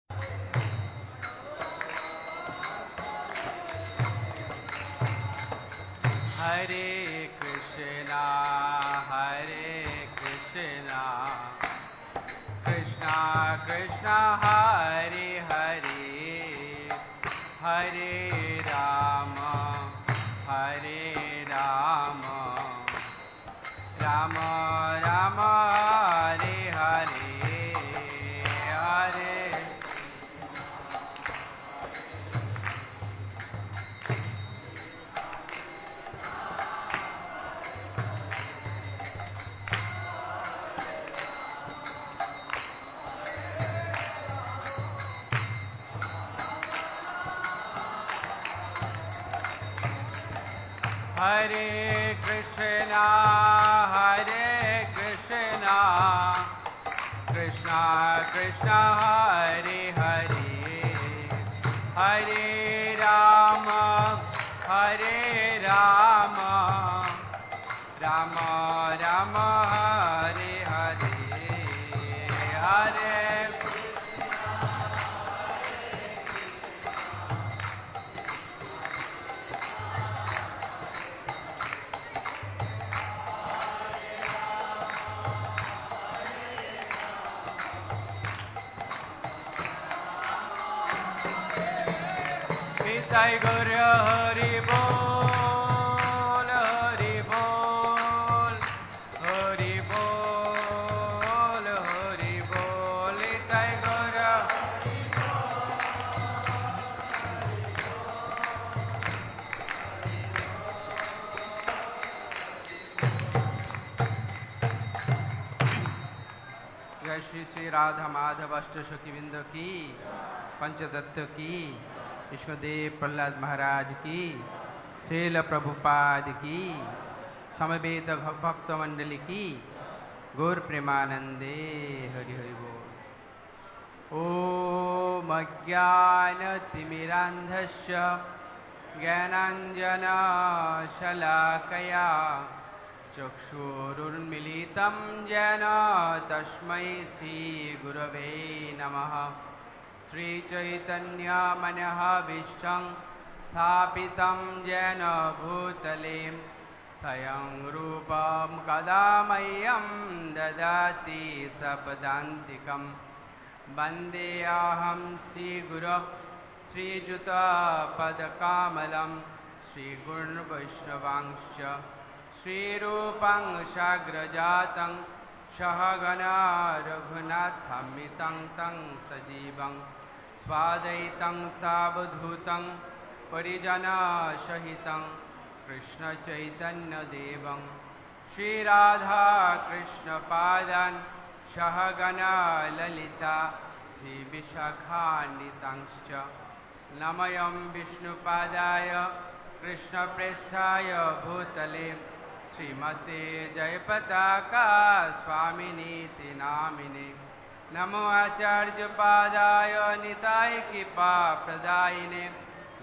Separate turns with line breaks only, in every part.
Hare Krishna, Krishna Krishna, Hare Hare, Hare Rama, Rama Rama, Hare Hare, Hare. Hare Krishna, Krishna Krishna, Hare Hare, Hare Rama, Rama Rama, Hare Hare, Hare. Sai Gaura Hari Bol, Hari Bol, Hari Bol, Hari Bol, Sai Gaura Hari Bol. Jai Shri Radha Madhav Ashtashaki Bindu ki, Panchatattva ki, Vishwadev Prahlad महाराज की, श्रील प्रभुपाद की, समवेत भक्त मंडली की, गौर प्रेमानंदे हरि हरि बोल। ओम अज्ञानतिमिरान्धस्य ज्ञानाञ्जनशलाकया चक्षुरुन्मीलितं येन तस्मै श्रीगुरवे नमः। श्री चैतन्य मनः विश्वं स्थापितं येन भूतले स्वयं रूपं कदा मह्यं ददाति सपदान्तिकं। वन्देऽहं श्रीगुरो श्रीयुतपदकमलं श्रीगुरुन् वैष्णवांश्च श्रीरूपं साग्रजातं सहगणा रघुनाथान्वितं तं सजीवं स्वाद्वैतं सावधूतं परिजनसहितं कृष्णचैतन्यदेवं श्रीराधाकृष्णपादान् सहगणा ललिता श्रीविशाखान्वितांश्च नमयं विष्णुपादाय कृष्णप्रेष्ठाय भूतले श्रीमते जयपताका स्वामिनीति नामिने। नमो आचार्यपादाय निताय कृपाप्रदायिने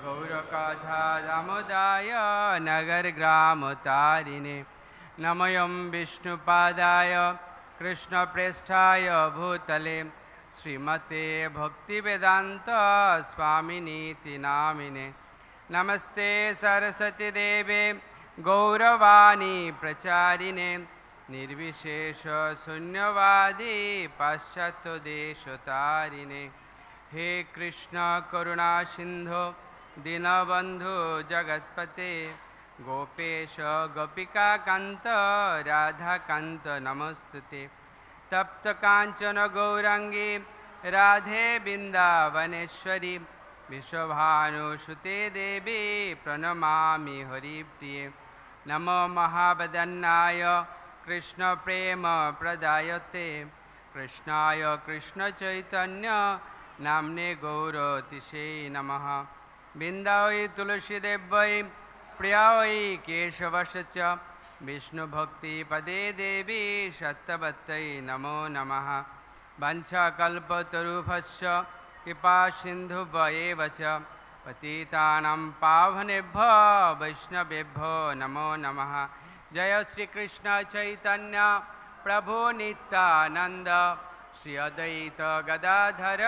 गौरकथा दामोदाय नगरग्रामतारिणे। नमयं विष्णुपादाय कृष्णप्रेष्ठाय भूतले श्रीमते भक्तिवेदान्त स्वामिनीति नामिने। नमस्ते सरस्वती देवे गौरवाणी प्रचारिणे निर्विशेष शून्यवादी पाश्चात्यदेशतारिणे। हे कृष्ण करुणा सिंधु दीनबंधु जगत्पते गोपेश गोपिका कांत राधा कांत नमस्तुते। तप्त कांचन गौरांगी राधे वृंदावनेश्वरी विश्वभानुसुते देवी प्रणमामि हरिप्रिये। नमो महावदन्नाय कृष्ण प्रेम प्रदायते कृष्णाय कृष्ण चैतन्य नाम्ने गौरतिशे नमः। बिन्दावै तुलसीदेव्यै प्रियावै केशवश्च विष्णुभक्ति पदे देवी सत्यवत्यै नमो नमः। वंशाकल्पतरुभ्यश्च कृपा सिन्धुभ्येव च पतितानां पावनेभ्यो वैष्णवेभ्यो नमो नमः। जय श्री कृष्ण चैतन्य प्रभु नित्यानंद श्री अद्वैत गदाधर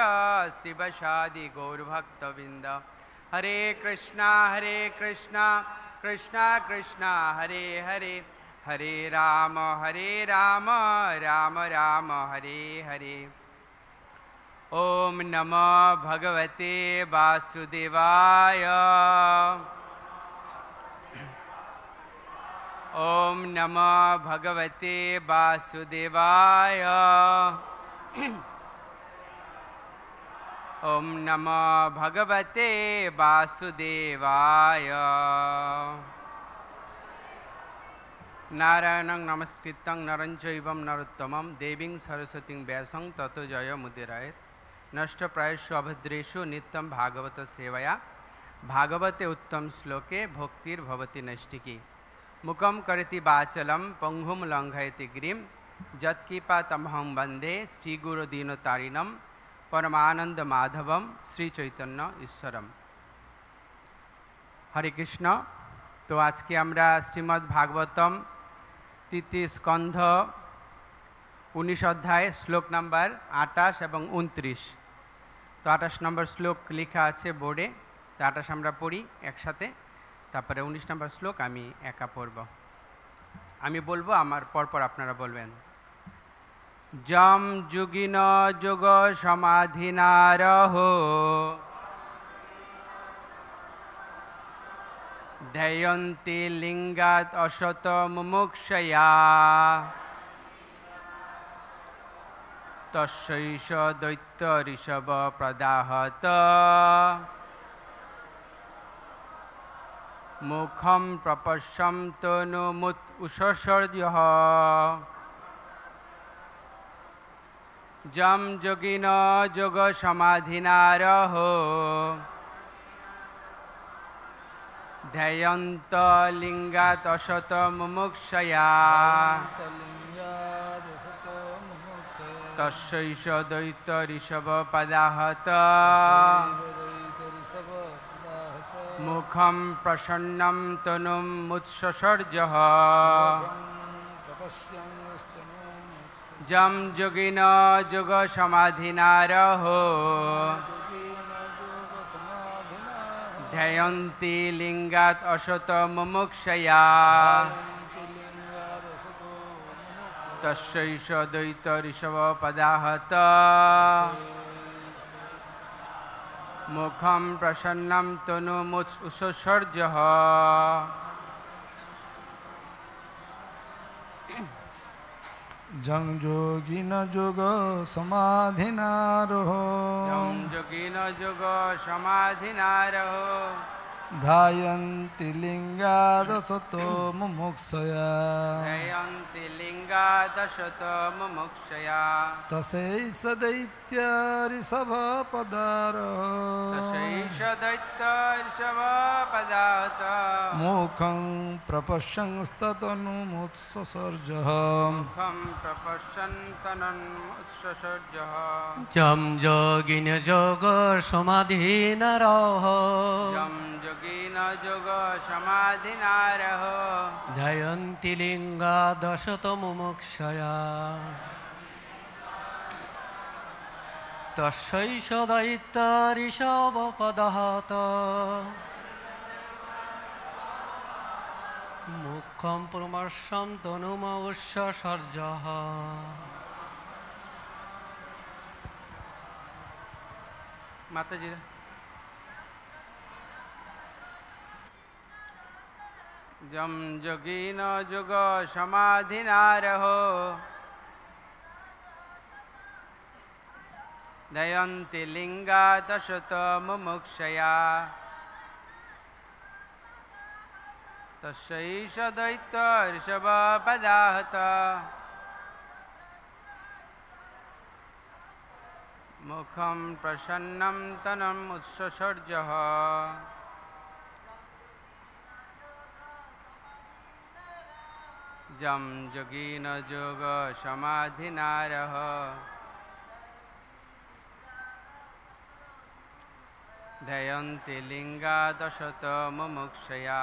शिवशादि गौरभक्तवृंद। हरे कृष्णा कृष्णा कृष्णा हरे हरे, हरे राम राम राम हरे हरे। ओम नमो भगवते वासुदेवाय। ओम नमो भगवते वासुदेवाय। ओम नमो भगवते वासुदेवाय। नारायणं नमस्कृतं नरं चैव नरोत्तमं देवीं सरस्वतीं व्यासं ततो जयमुदीरयेत्। नष्टप्रायेषु अभद्रेषु नित्यं भागवत सेवया, भागवते उत्तम श्लोके भक्तिर्भवति नैष्टिकी। मुखं करोति वाचालं पंगुं लंघयति गिरिं, यत्कृपातमहं वन्दे श्रीगुरुदीनतारिणं परमानंद माधवम श्री चैतन्य ईश्वरम। हरे कृष्ण। तो आज के আমরা শ্রীমদ্ ভাগবতম তৃতীয় স্কন্ধ 19 অধ্যায় শ্লোক নাম্বার 28 এবং 29। তো 28 নম্বর শ্লোক লেখা আছে বোর্ডে, তো 28 আমরা পড়ি একসাথে, তারপরে 19 নম্বর শ্লোক আমি একা পড়ব। আমি বলবো, আমার পরপর আপনারা বলবেন। जम जुगिन जुग समाधिनारहो ध्ययन्ति लिंगात् असत मुमुक्षया तस्यैष दैत्य ऋषभ प्रदाहत मुखं प्रपश्यं तनुमुत् उषसर्यः जम जोगिन जोग समाधिनारहो ध्ययन्त लिंगात् असत मुमुक्षया तस्यैष दैत्य ऋषभ पदाहत मुखं प्रसन्नं तनुं मुत्ससर्जः जम जोगिन जोग समाधिनारहो ध्ययन्ति लिंगात् असत मुमुक्षया तस्यैष दैत्य ऋषभ पदाहत मुखं प्रसन्नं तनुमुत्ससर्जः।
जं जोगिन जोग समाधिनारहो
जं जोगिन जोग समाधिनारहो
ध्यायन्ति लिंगादसतो मुमुक्षया
ध्यायन्ति लिंगादसतो मुमुक्षया
तस्यैष दैत्य ऋषभ पदारहो
तस्यैष दैत्य ऋषभ पदाहत
मुखं प्रपश्यंस्ततनुमुत्ससर्जः
मुखं प्रपश्यन्तनमुत्ससर्जः
जम जोगिन जोग समाधिनारहो
जं जोगिन जोग समाधिनारहो
ध्यायन्ति लिंगादसत मुमुक्षया तस्यैष दैत्य ऋषभ पदाहत मुखं प्रमर्शं तनुमुत्ससर्जः
माताजी जम जोगिन जोग समाधिनारहो ध्ययन्ति लिंगादसत मुमुक्षया तस्यैष दैत्य ऋषभ पदाहत मुखं प्रसन्नं तनुम् उत्ससर्जः जं जोगिन जोग समाधिनारहो ध्ययन्ति लिंगादसत मुमुक्षया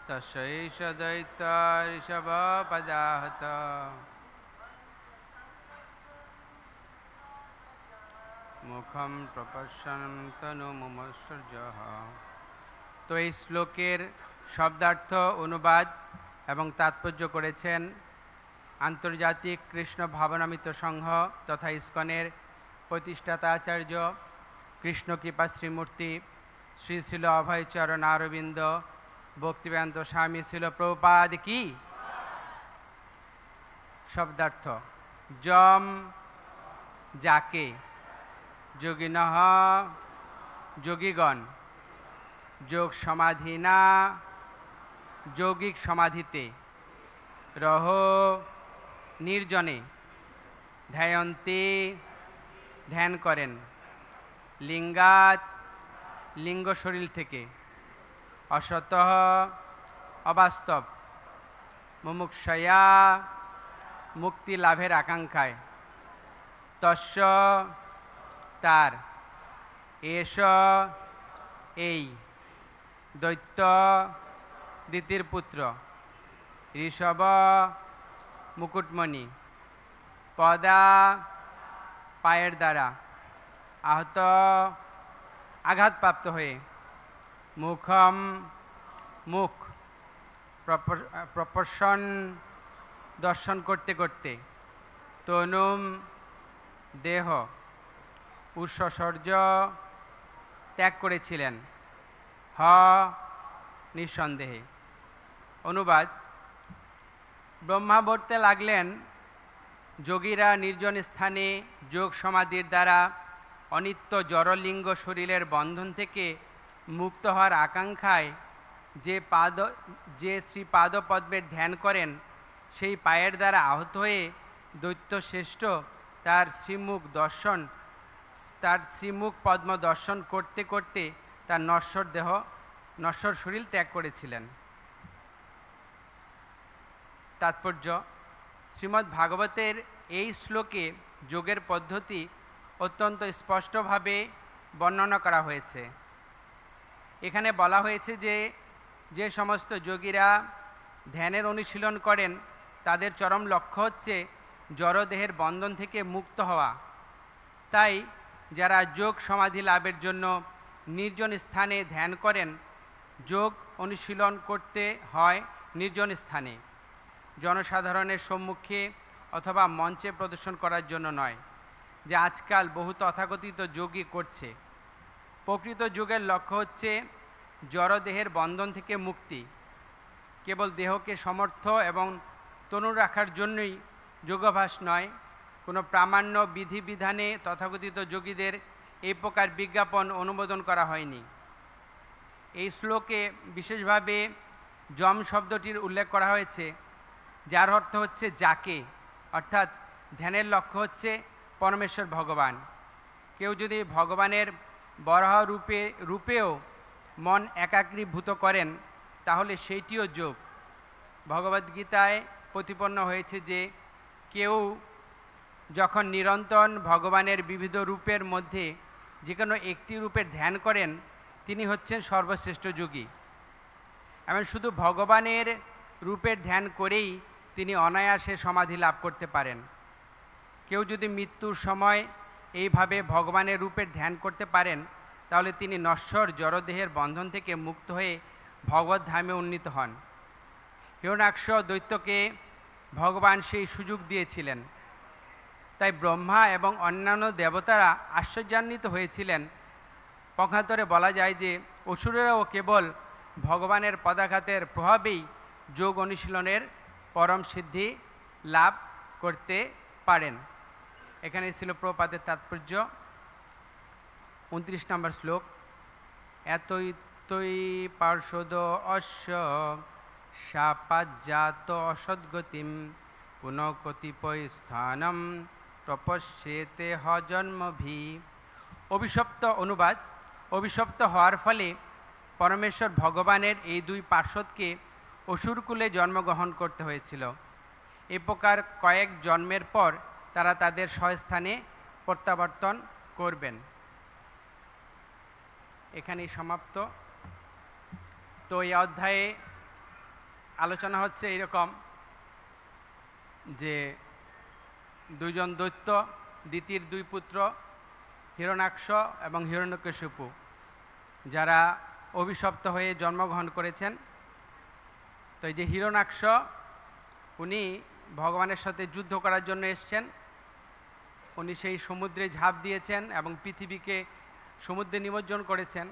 তস্যৈষ দৈত্য ঋষভ পদাহত মুখম প্রপশ্যন্তনু মুমসর্যঃ। তো এই শ্লোকের শব্দার্থ, অনুবাদ এবং তাৎপর্য করেছেন আন্তর্জাতিক কৃষ্ণ ভাবনামৃত সংঘ তথা ইস্কনের প্রতিষ্ঠাতা আচার্য কৃষ্ণ কৃপা শ্রীমূর্তি শ্রী শিল অভয়চরণ অরবিন্দ ভক্তিবেদান্ত স্বামী শিল প্রভুপাদ কি। শব্দার্থ: যম যাকে, যোগিনঃ যোগীগণ, যোগ সমাধিনা যৌগিক সমাধিতে, রহ নির্জনে, ধ্যায়ন্তে ধ্যান করেন, লিঙ্গাত লিঙ্গ শরীর থেকে, অসতঃ অবাস্তব, মুমুক্ষয়া মুক্তি লাভের আকাঙ্ক্ষায়, তস্য তার, এষ এই, দৈত্য দিতির পুত্র, ঋষভ মুকুটমণি, পদা পায়ের দ্বারা, আহত আঘাতপ্রাপ্ত হয়ে, মুখম মুখ, প্রপর্শন দর্শন করতে করতে, তনুম দেহ, উৎসর্য ত্যাগ করেছিলেন, হ নিঃসন্দেহে। অনুবাদ: ব্রহ্মা বলতে লাগলেন, যোগীরা নির্জন স্থানে যোগ সমাধির দ্বারা অনিত্য জড়লিঙ্গ শরীরের বন্ধন থেকে মুক্ত হওয়ার আকাঙ্ক্ষায় যে শ্রীপাদপদ্মের ধ্যান করেন, সেই পায়ের দ্বারা আহত হয়ে দৈত্যশ্রেষ্ঠ তার শ্রীমুখ পদ্ম দর্শন করতে করতে তার নশ্বর শরীর ত্যাগ করেছিলেন। তাৎপর্য: শ্রীমদ্ ভাগবতের এই শ্লোকে যোগের পদ্ধতি অত্যন্ত স্পষ্টভাবে বর্ণনা করা হয়েছে। এখানে বলা হয়েছে যে সমস্ত যোগীরা ধ্যানের অনুশীলন করেন, তাদের চরম লক্ষ্য হচ্ছে জড়দেহের বন্ধন থেকে মুক্ত হওয়া। তাই যারা যোগ সমাধি লাভের জন্য নির্জন স্থানে ধ্যান করেন, যোগ অনুশীলন করতে হয় নির্জন স্থানে, জনসাধারণের সম্মুখে অথবা মঞ্চে প্রদর্শন করার জন্য নয়, যা আজকাল বহু তথাকথিত যোগী করছে। প্রকৃত যোগের লক্ষ্য হচ্ছে জড়দেহের বন্ধন থেকে মুক্তি। কেবল দেহকে সমর্থ এবং তনু রাখার জন্যই যোগাভ্যাস নয়, কোনো প্রামাণ্য বিধিবিধানে তথাকথিত যোগীদের এই প্রকার বিজ্ঞাপন অনুমোদন করা হয়নি। এই শ্লোকে বিশেষভাবে যম শব্দটির উল্লেখ করা হয়েছে, যার অর্থ হচ্ছে যাকে, অর্থাৎ ধ্যানের লক্ষ্য হচ্ছে পরমেশ্বর ভগবান। কেউ যদি ভগবানের বরাহ রূপেও মন একাগ্রীভূত করেন, তাহলে সেইটিও যোগ। ভগবদ্গীতায় প্রতিপন্ন হয়েছে যে কেউ যখন নিরন্তর ভগবানের বিবিধ রূপের মধ্যে যে কোনো একটি রূপের ধ্যান করেন, তিনি হচ্ছেন সর্বশ্রেষ্ঠ যোগী। এমন শুধু ভগবানের রূপের ধ্যান করেই তিনি অনায়াসে সমাধি লাভ করতে পারেন। কেউ যদি মৃত্যুর সময় এইভাবে ভগবানের রূপের ধ্যান করতে পারেন, তাহলে তিনি নশ্বর জড়দেহের বন্ধন থেকে মুক্ত হয়ে ভগবত ধামে উন্নীত হন। হিরণ্যাক্ষ দৈত্যকে ভগবান সেই সুযোগ দিয়েছিলেন। তাই ব্রহ্মা এবং অন্যান্য দেবতারা আশ্চর্যান্বিত হয়েছিলেন। পক্ষান্তরে বলা যায় যে অসুরেরাও কেবল ভগবানের পদাঘাতের প্রভাবেই যোগ অনুশীলনের পরম সিদ্ধি লাভ করতে পারেন। এখানে ছিল প্রপাতের তাৎপর্য। 29 নম্বর শ্লোক। এতই তৈ পার্শ্বদ অশ্ব শাপাজ্জাত অসদ্গতিম পুনঃ কতিপয় স্থানম প্রপশ্যেতে হজন্মভি। অভিশপ্ত অনুবাদ: অভিশপ্ত হওয়ার ফলে পরমেশ্বর ভগবানের এই দুই পার্শ্বদকে অসুরকুলে জন্মগ্রহণ করতে হয়েছিল। এ প্রকার কয়েক জন্মের পর তারা তাদের স্বস্থানে প্রত্যাবর্তন করবেন। এখানেই সমাপ্ত। তো এই অধ্যায়ে আলোচনা হচ্ছে এইরকম যে দুইজন দৈত্য, দিতির দুই পুত্র হিরণ্যাক্ষ এবং হিরণ্যকশিপু, যারা অভিশপ্ত হয়ে জন্মগ্রহণ করেছেন। তো এই যে হিরণ্যাক্ষ, উনি ভগবানের সাথে যুদ্ধ করার জন্য এসছেন। উনি সেই সমুদ্রে ঝাঁপ দিয়েছেন এবং পৃথিবীকে সমুদ্রে নিমজ্জন করেছেন।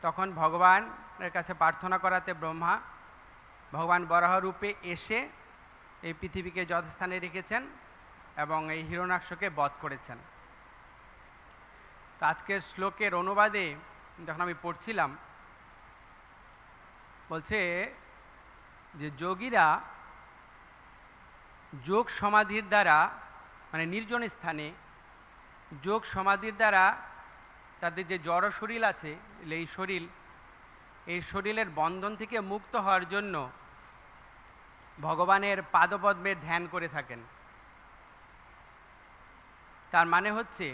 তখন ভগবানের কাছে প্রার্থনা করাতে ব্রহ্মা ভগবান বরাহ রূপে এসে এই পৃথিবীকে যথাস্থানে রেখেছেন এবং এই হিরণ্যাক্ষকে বধ করেছেন। তো আজকের শ্লোকের অনুবাদে যখন আমি পড়ছিলাম, বলছে যে যোগীরা যোগ সমাধির দ্বারা, মানে নির্জন স্থানে যোগ সমাধির দ্বারা তাদের যে জড় শরীর আছে, এই শরীরের বন্ধন থেকে মুক্ত হওয়ার জন্য ভগবানের পাদপদ্মের ধ্যান করে থাকেন। তার মানে হচ্ছে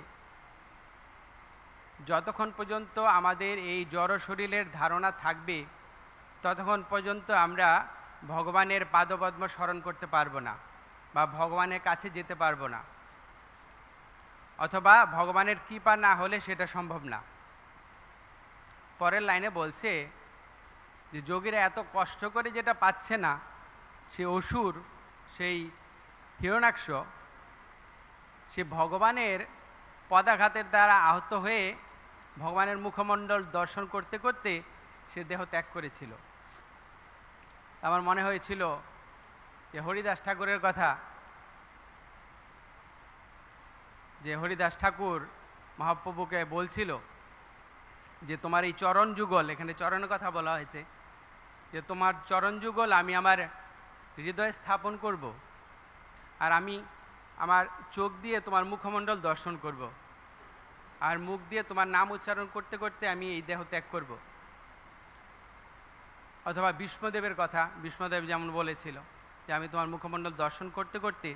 যতক্ষণ পর্যন্ত আমাদের এই জড় শরীরের ধারণা থাকবে ততক্ষণ পর্যন্ত আমরা ভগবানের পাদপদ্ম স্মরণ করতে পারবো না বা ভগবানের কাছে যেতে পারবো না, অথবা ভগবানের কৃপা না হলে সেটা সম্ভব না। পরের লাইনে বলছে যে যোগীরা এত কষ্ট করে যেটা পাচ্ছে না, সে অসুর, সেই হিরণ্যাক্ষ, সে ভগবানের পদাঘাতের দ্বারা আহত হয়ে ভগবানের মুখমণ্ডল দর্শন করতে করতে সে দেহ ত্যাগ করেছিল। আমার মনে হয়েছিল যে হরিদাস ঠাকুরের কথা, যে হরিদাস ঠাকুর মহাপ্রভুকে বলছিল যে তোমার এই চরণ যুগল, এখানে চরণের কথা বলা হয়েছে, যে তোমার চরণ যুগল আমি আমার হৃদয়ে স্থাপন করব, আর আমি আমার চোখ দিয়ে তোমার মুখমণ্ডল দর্শন করব, আর মুখ দিয়ে তোমার নাম উচ্চারণ করতে করতে আমি এই দেহ ত্যাগ করব। অথবা বিষ্ণুদেবের কথা, বিষ্ণুদেব যেমন বলেছিল যে আমি তোমার মুখমণ্ডল দর্শন করতে করতে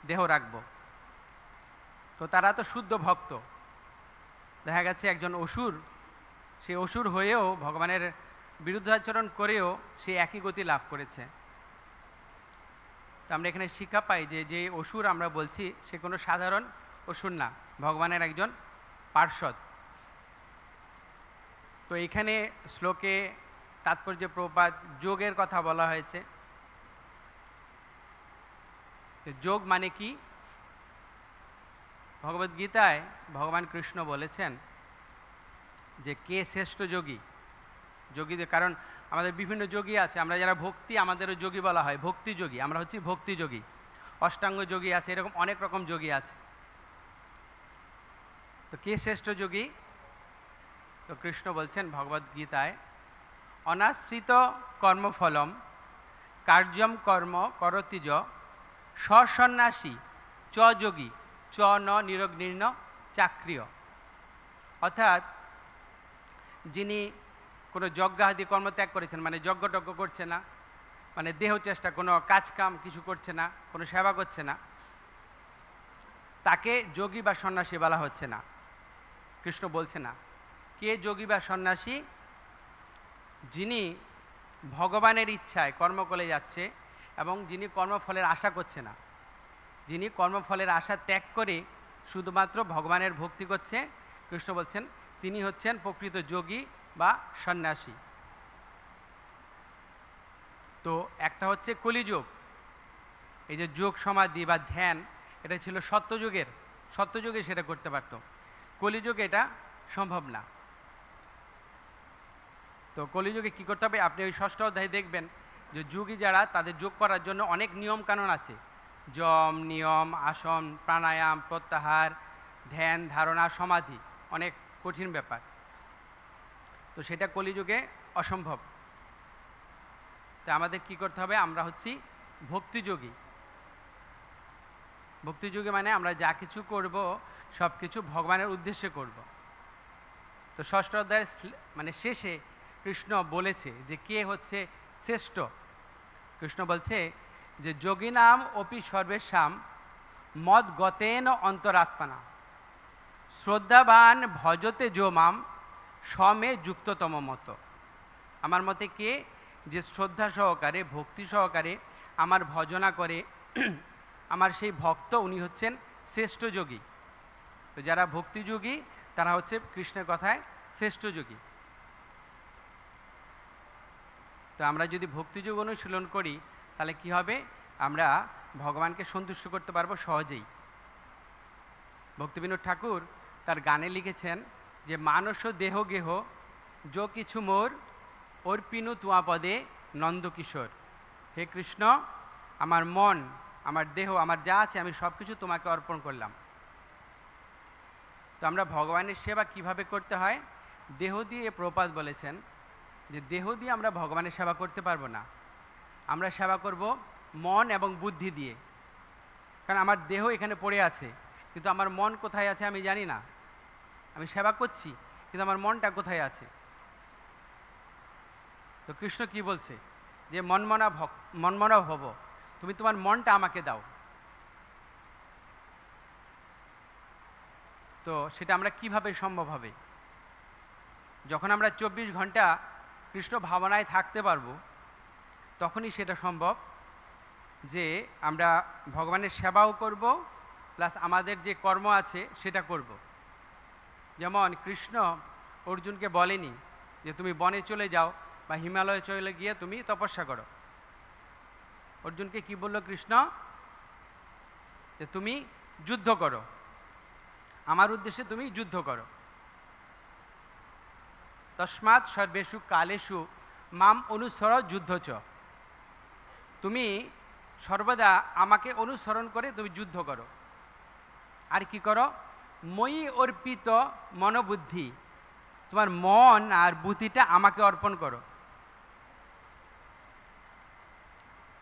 দেহ রাখব। তো তারা তো শুদ্ধ ভক্ত। দেখা গেছে একজন অসুর, সে অসুর হয়েও ভগবানের বিরুদ্ধাচরণ করেও সে একই গতি লাভ করেছে। তো আমরা এখানে শিক্ষা পাই যে যে অসুর আমরা বলছি সে কোনো সাধারণ অসুর না, ভগবানের একজন পার্ষদ। তো এখানে শ্লোকে তাৎপর্য প্রপাত যোগের কথা বলা হয়েছে। যোগ মানে কি? ভগবদ গীতায় ভগবান কৃষ্ণ বলেছেন যে কে শ্রেষ্ঠ যোগী। যোগীদের, কারণ আমাদের বিভিন্ন যোগী আছে, আমরা যারা ভক্তি, আমাদেরও যোগী বলা হয়, ভক্তি যোগী, আমরা হচ্ছি ভক্তি যোগী। অষ্টাঙ্গ যোগী আছে, এরকম অনেক রকম যোগী আছে। তো কে শ্রেষ্ঠ যোগী? তো কৃষ্ণ বলছেন ভগবদ গীতায়, অনাশ্রিত কর্মফলম কার্যম কর্ম করতি য সসন্ন্যাসী চ যোগী চ ন নিরগ্নির্ণ চাক্রিয়। অর্থাৎ যিনি কোনো যজ্ঞাদি কর্মত্যাগ করেছেন, মানে যজ্ঞটজ্ঞ করছে না, মানে দেহ চেষ্টা, কোনো কাজ কাম কিছু করছে না, কোনো সেবা করছে না, তাকে যোগী বা সন্ন্যাসী বলা হচ্ছে না। কৃষ্ণ বলছে না কে যোগী বা সন্ন্যাসী? যিনি ভগবানের ইচ্ছায় কর্ম করে যাচ্ছে এবং যিনি কর্মফলের আশা করছে না, যিনি কর্মফলের আশা ত্যাগ করে শুধুমাত্র ভগবানের ভক্তি করছে, কৃষ্ণ বলছেন তিনি হচ্ছেন প্রকৃত যোগী বা সন্ন্যাসী। তো একটা হচ্ছে কলিযুগ, এই যে যোগ সমাধি বা ধ্যান, এটা ছিল সত্যযুগে সেটা করতে পারত, কলিযুগে এটা সম্ভব না। তো কলিযুগে কি করতে হবে? আপনি ওই 6ষ্ঠ অধ্যায়ে দেখবেন যে যোগী যারা, তাদের যোগ করার জন্য অনেক নিয়ম কানুন আছে, যম, নিয়ম, আসন, প্রাণায়াম, প্রত্যাহার, ধ্যান, ধারণা, সমাধি, অনেক কঠিন ব্যাপার। তো সেটা কলিযুগে অসম্ভব। তো আমাদের কি করতে হবে? আমরা হচ্ছি ভক্তিযোগী। ভক্তিযোগী মানে আমরা যা কিছু করব সব কিছু ভগবানের উদ্দেশ্যে করব। তো 6ষ্ঠ অধ্যায়ের মানে শেষে কৃষ্ণ বলেছে যে কে হচ্ছে শ্রেষ্ঠ। কৃষ্ণ বলছে যে যোগী নাম অপি সর্বেশাম মদ গতেন অন্তরাত্মানা শ্রদ্ধাবান ভজতে যো মাম সমে যুক্ততম মত। আমার মতে কে? যে শ্রদ্ধা সহকারে ভক্তি সহকারে আমার ভজনা করে আমার সেই ভক্ত উনি হচ্ছেন শ্রেষ্ঠ যোগী। তো যারা ভক্তিযোগী তারা হচ্ছে কৃষ্ণের কথায় শ্রেষ্ঠ যোগী। তো আমরা যদি ভক্তিযোগ অনুশীলন করি তাহলে কি হবে, আমরা ভগবানকে সন্তুষ্ট করতে পারবো সহজেই। ভক্তিবিনোদ ঠাকুর তার গানে লিখেছেন যে মানস দেহ গেহ যো কিছু মোর অর্পিনু তুয়া পদে নন্দকিশোর। হে কৃষ্ণ, আমার মন, আমার দেহ, আমার যা আছে আমি সব কিছু তোমাকে অর্পণ করলাম। তো আমরা ভগবানের সেবা কিভাবে করতে হয়, দেহ দিয়ে প্রপাত বলেছেন যে দেহ দিয়ে আমরা ভগবানের সেবা করতে পারবো না, আমরা সেবা করব মন এবং বুদ্ধি দিয়ে। কারণ আমার দেহ এখানে পড়ে আছে কিন্তু আমার মন কোথায় আছে আমি জানি না। আমি সেবা করছি কিন্তু আমার মনটা কোথায় আছে। তো কৃষ্ণ কি বলছে যে মনমনা ভব, তুমি তোমার মনটা আমাকে দাও। তো সেটা আমরা কিভাবে সম্ভব হবে, যখন আমরা 24 ঘন্টা কৃষ্ণ ভাবনায় থাকতে পারবো তখনই সেটা সম্ভব যে আমরা ভগবানের সেবাও করব প্লাস আমাদের যে কর্ম আছে সেটা করব। যেমন কৃষ্ণ অর্জুনকে বলেনি যে তুমি বনে চলে যাও বা হিমালয়ে চলে গিয়ে তুমি তপস্যা করো। অর্জুনকে কি বলল কৃষ্ণ, যে তুমি যুদ্ধ করো, আমার উদ্দেশ্যে তুমি যুদ্ধ করো। তস্মাৎ সর্বেষু কালেষু মাম অনুসর যুদ্ধ চ, তুমি সর্বদা আমাকে অনুসরণ করে তুমি যুদ্ধ করো। আর কি করো, ময়ি অর্পিত মনোবুদ্ধি, তোমার মন আর বুদ্ধিটা আমাকে অর্পণ করো।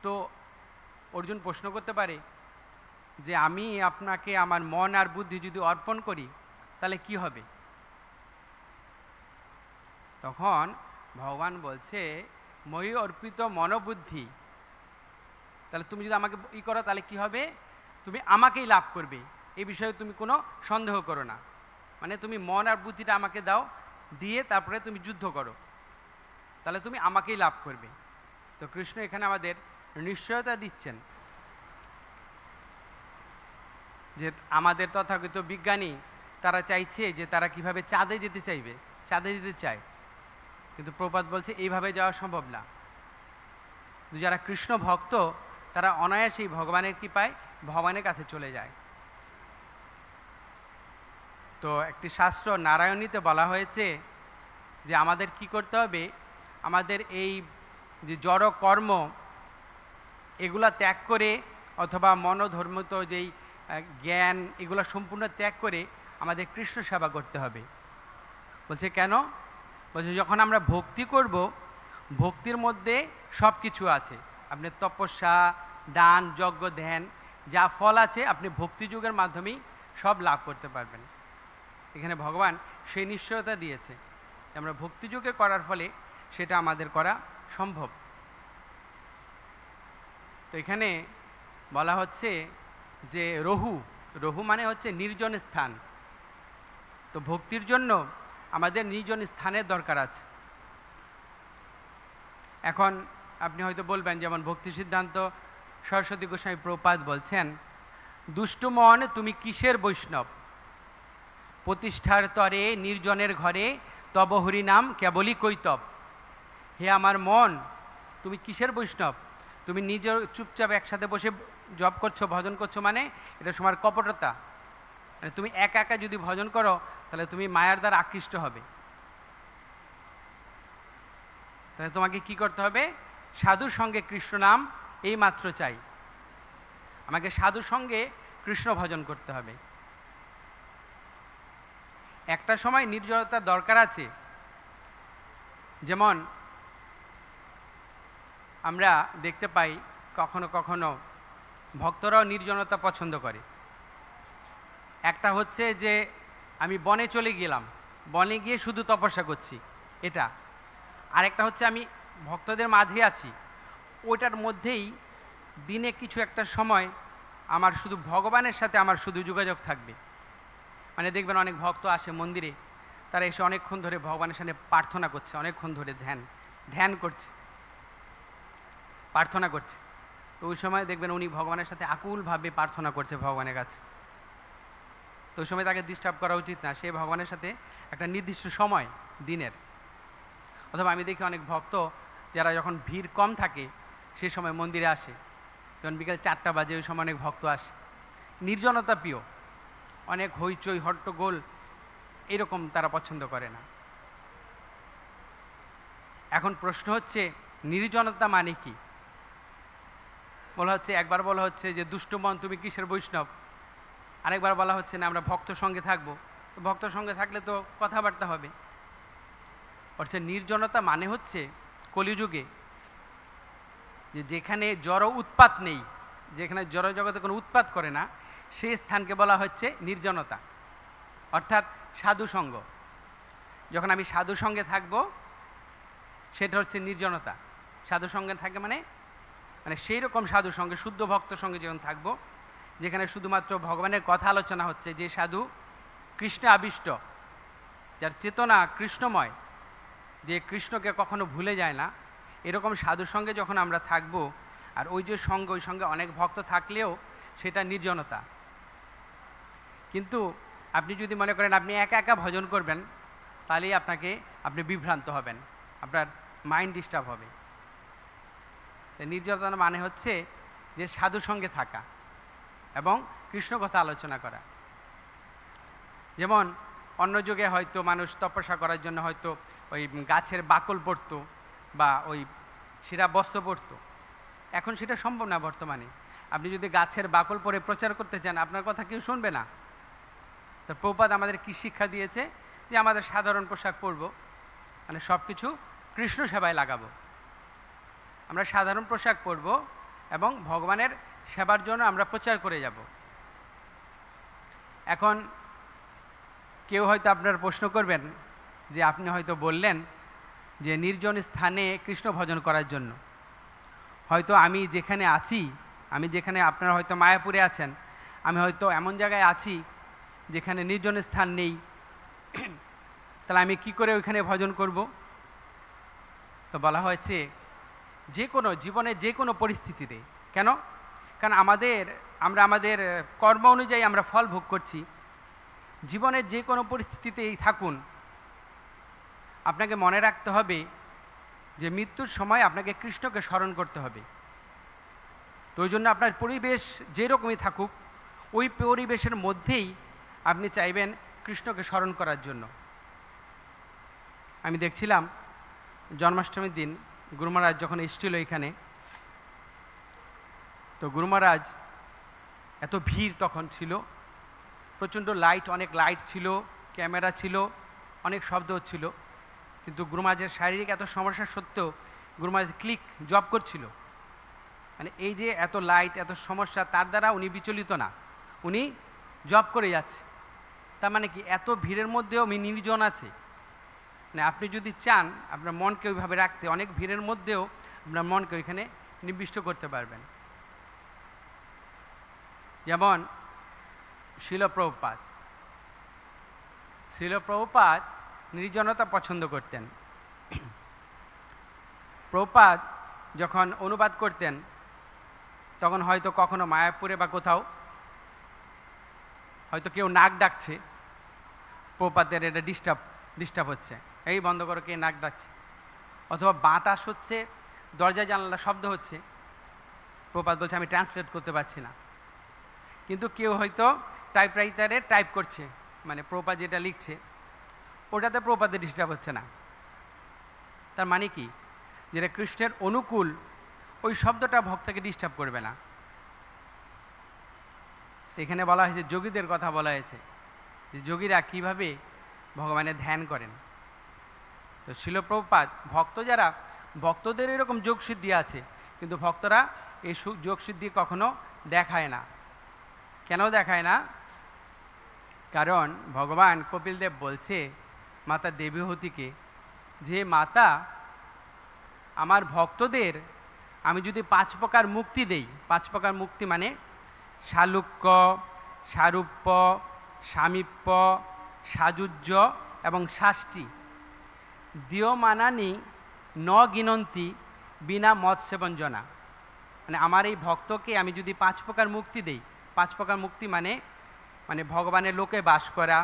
তো অর্জুন প্রশ্ন করতে পারে যে আমি আপনাকে আমার মন আর বুদ্ধি যদি অর্পণ করি তাহলে কি হবে? তখন ভগবান বলছে ময়ি অর্পিত মনোবুদ্ধি, তাহলে তুমি যদি আমাকে করো তাহলে কি হবে, তুমি আমাকেই লাভ করবে, এই বিষয়ে তুমি কোনো সন্দেহ করো না। মানে তুমি মন আর বুদ্ধিটা আমাকে দাও, দিয়ে তারপরে তুমি যুদ্ধ করো, তাহলে তুমি আমাকেই লাভ করবে। তো কৃষ্ণ এখানে আমাদের নিশ্চয়তা দিচ্ছেন যে আমাদের তথাকথিত বিজ্ঞানী তারা চাইছে যে তারা কিভাবে চাঁদে যেতে চাইবে, চাঁদে যেতে চায়, কিন্তু প্রপাত বলছে এইভাবে যাওয়া সম্ভব না। যারা কৃষ্ণ ভক্ত তারা অনায়াসেই ভগবানের কৃপায় ভগবানের কাছে চলে যায়। তো একটি শাস্ত্র নারায়ণীতে বলা হয়েছে যে আমাদের কি করতে হবে, আমাদের এই যে জড় কর্ম এগুলা ত্যাগ করে অথবা মনোধর্মিত যেই জ্ঞান এগুলো সম্পূর্ণ ত্যাগ করে আমাদের কৃষ্ণ সেবা করতে হবে। বলছে কেন? বলছে যখন আমরা ভক্তি করব, ভক্তির মধ্যে সব কিছু আছে। আপনি তপস্যা, দান, যজ্ঞ, ধ্যান যা ফল আছে আপনি ভক্তিযুগের মাধ্যমেই সব লাভ করতে পারবেন। এখানে ভগবান সেই নিশ্চয়তা দিয়েছে আমরা ভক্তিযুগে করার ফলে সেটা আমাদের করা সম্ভব। তো এখানে বলা হচ্ছে যে রহু মানে হচ্ছে নির্জন স্থান। তো ভক্তির জন্য আমাদের নির্জন স্থানের দরকার আছে। এখন আপনি হয়তো বলবেন, যেমন ভক্তি সিদ্ধান্ত সরস্বতী গোস্বামী প্রপাত বলছেন, দুষ্ট মন তুমি কিসের বৈষ্ণব, প্রতিষ্ঠার তরে নির্জনের ঘরে তব হরি নাম কেবলই কৈতব। হে আমার মন, তুমি কিসের বৈষ্ণব, তুমি নিজের চুপচাপ একসাথে বসে জপ করছো, ভজন করছো, মানে এটা তোমার কপটতা। মানে তুমি একা একা যদি ভজন করো তাহলে তুমি মায়ার দ্বারা আকৃষ্ট হবে। তাহলে তোমাকে কি করতে হবে, সাধুর সঙ্গে কৃষ্ণ নাম এই মাত্র চাই, আমাকে সাধুর সঙ্গে কৃষ্ণ ভজন করতে হবে। একটা সময় নির্জনতার দরকার আছে। যেমন আমরা দেখতে পাই কখনো কখনো ভক্তরাও নির্জনতা পছন্দ করে। একটা হচ্ছে যে আমি বনে চলে গেলাম, বনে গিয়ে শুধু তপস্যা করছি, এটা। আরেকটা হচ্ছে আমি ভক্তদের মাঝে আছি, ওইটার মধ্যেই দিনে কিছু একটা সময় আমার শুধু ভগবানের সাথে আমার শুধু যোগাযোগ থাকবে। মানে দেখবেন অনেক ভক্ত আসে মন্দিরে, তারা এসে অনেকক্ষণ ধরে ভগবানের সামনে প্রার্থনা করছে, অনেকক্ষণ ধরে ধ্যান করছে। প্রার্থনা করছে। তো ওই সময় দেখবেন উনি ভগবানের সাথে আকুলভাবে প্রার্থনা করছে ভগবানের কাছে। তো ওই সময় তাকে ডিস্টার্ব করা উচিত না, সে ভগবানের সাথে একটা নির্দিষ্ট সময় দিনের, অথবা আমি দেখি অনেক ভক্ত যারা যখন ভিড় কম থাকে সেই সময় মন্দিরে আসে, যখন বিকেল 4টা বাজে ওই সময় অনেক ভক্ত আসে, নির্জনতা প্রিয়, অনেক হইচই হট্টগোল এরকম তারা পছন্দ করে না। এখন প্রশ্ন হচ্ছে নির্জনতা মানে কি? বলা হচ্ছে, একবার বলা হচ্ছে যে দুষ্ট মন তুমি কিসের বৈষ্ণব, আরেকবার বলা হচ্ছে না আমরা ভক্ত সঙ্গে থাকবো। তো ভক্ত সঙ্গে থাকলে তো কথাবার্তা হবে। অর্থাৎ নির্জনতা মানে হচ্ছে কলিযুগে যে যেখানে জড় উৎপাত নেই, যেখানে জড় জগতে কোনো উৎপাত করে না, সেই স্থানকে বলা হচ্ছে নির্জনতা, অর্থাৎ সাধু সঙ্গ। যখন আমি সাধু সঙ্গে থাকবো সেটা হচ্ছে নির্জনতা। সাধু সঙ্গে থাকে মানে সেই রকম সাধু সঙ্গে, শুদ্ধ ভক্ত সঙ্গে যখন থাকবো, যেখানে শুধুমাত্র ভগবানের কথা আলোচনা হচ্ছে, যে সাধু কৃষ্ণ আবিষ্ট, যার চেতনা কৃষ্ণময়, যে কৃষ্ণকে কখনো ভুলে যায় না, এরকম সাধু সঙ্গে যখন আমরা থাকব, আর ওই যে সঙ্গ, ওই সঙ্গে অনেক ভক্ত থাকলেও সেটা নির্জনতা। কিন্তু আপনি যদি মনে করেন আপনি একা একা ভজন করবেন, তাহলেই আপনি বিভ্রান্ত হবেন, আপনার মাইন্ড ডিস্টার্ব হবে। নির্জনতা মানে হচ্ছে যে সাধু সঙ্গে থাকা এবং কৃষ্ণ কথা আলোচনা করা। যেমন অন্য যুগে হয়তো মানুষ তপস্যা করার জন্য হয়তো ওই গাছের বাকল পড়তো বা ওই ছেঁড়া বস্ত্র পড়তো, এখন সেটা সম্ভব না বর্তমানে। আপনি যদি গাছের বাকল পরে প্রচার করতে চান, আপনার কথা কেউ শুনবে না। তো প্রভুপাদ আমাদের কি শিক্ষা দিয়েছে? যে আমাদের সাধারণ পোশাক পরবো, সব কিছু কৃষ্ণ সেবায় লাগাবো। আমরা সাধারণ পোশাক পরবো এবং ভগবানের সেবার জন্য আমরা প্রচার করে যাব। এখন কেউ হয়তো আপনার প্রশ্ন করবেন যে আপনি হয়তো বললেন যে নির্জন স্থানে কৃষ্ণ ভজন করার জন্য। হয়তো আমি যেখানে আছি, আপনারা হয়তো মায়াপুরে আছেন, আমি হয়তো এমন জায়গায় আছি যেখানে নির্জন স্থান নেই, তাহলে আমি কি করে ওইখানে ভজন করব? তো বলা হয়েছে যে কোনো জীবনের যে কোনো পরিস্থিতিতে। কেন? কারণ আমরা আমাদের কর্ম অনুযায়ী আমরা ফল ভোগ করছি। জীবনের যে কোনো পরিস্থিতিতেই থাকুন, আপনাকে মনে রাখতে হবে যে মৃত্যুর সময় আপনাকে কৃষ্ণকে স্মরণ করতে হবে। তো ওই জন্য আপনার পরিবেশ যেরকমই থাকুক, ওই পরিবেশের মধ্যেই আপনি চাইবেন কৃষ্ণকে স্মরণ করার জন্য। আমি দেখছিলাম জন্মাষ্টমীর দিন গুরু মহারাজ যখন এসেছিল এখানে, তো গুরু মহারাজ এত ভিড় তখন ছিল, প্রচণ্ড লাইট, অনেক লাইট ছিল, ক্যামেরা ছিল, অনেক শব্দ হচ্ছিল, কিন্তু গুরু মহারাজের শারীরিক এত সমস্যা সত্ত্বেও গুরু মহারাজ ক্লিক জব করছিল। এই যে এত লাইট, এত সমস্যা, তার দ্বারা উনি বিচলিত না, উনি জব করে যাচ্ছে। তার মানে কি? এত ভিড়ের মধ্যেও উনি নির্জন আছে। আপনি যদি চান আপনার মনকে ওইভাবে রাখতে, অনেক ভিড়ের মধ্যেও আপনার মনকে ওইখানে নিবিষ্ট করতে পারবেন। যেমন শিল প্রভুপাদ নির্জনতা পছন্দ করতেন। প্রভুপাদ যখন অনুবাদ করতেন, তখন হয়তো কখনো মায়াপুরে বা কোথাও হয়তো কেউ নাক ডাকছে, প্রভুপাদের এটা ডিস্টার্ব হচ্ছে, এই বন্ধ করো, কে নাক ডাকছে, অথবা বাতাস হচ্ছে, দরজা জানালা শব্দ হচ্ছে, প্রভুপাদ বলছে আমি ট্রান্সলেট করতে পারছি না। কিন্তু কেউ হয়তো টাইপরাইটারে টাইপ করছে, প্রভুপাদ যেটা লিখছে ওটাতে প্রভুপাদের ডিস্টার্ব হচ্ছে না। তার মানে কি? যেটা কৃষ্ণের অনুকূল, ওই শব্দটা ভক্তকে ডিস্টার্ব করবে না। এখানে বলা হয়েছে যোগীদের কথা বলা হয়েছে, যে যোগীরা কিভাবে ভগবানের ধ্যান করেন। তো শিল প্রভুপাদ ভক্তদের এরকম যোগ সিদ্ধি আছে, কিন্তু ভক্তরা এই যোগ সিদ্ধি কখনো দেখায় না। কেন দেখায় না? কারণ ভগবান কপিলদেব বলছে মাতা দেবীহূতিকে, যে মাতা আমার ভক্তদের আমি যদি 5 প্রকার মুক্তি দেই, 5 প্রকার মুক্তি মানে শালুক্য, সারূপ্য, সামীপ্য, সাযুজ্য এবং শাষ্টি, দিয়মানানি ন গিনন্তি বিনা মৎস্যবঞ্জনা। মানে আমার এই ভক্তকে আমি যদি 5 প্রকার মুক্তি দেই, 5 প্রকার মুক্তি মানে মানে ভগবানের লোকে বাস করা,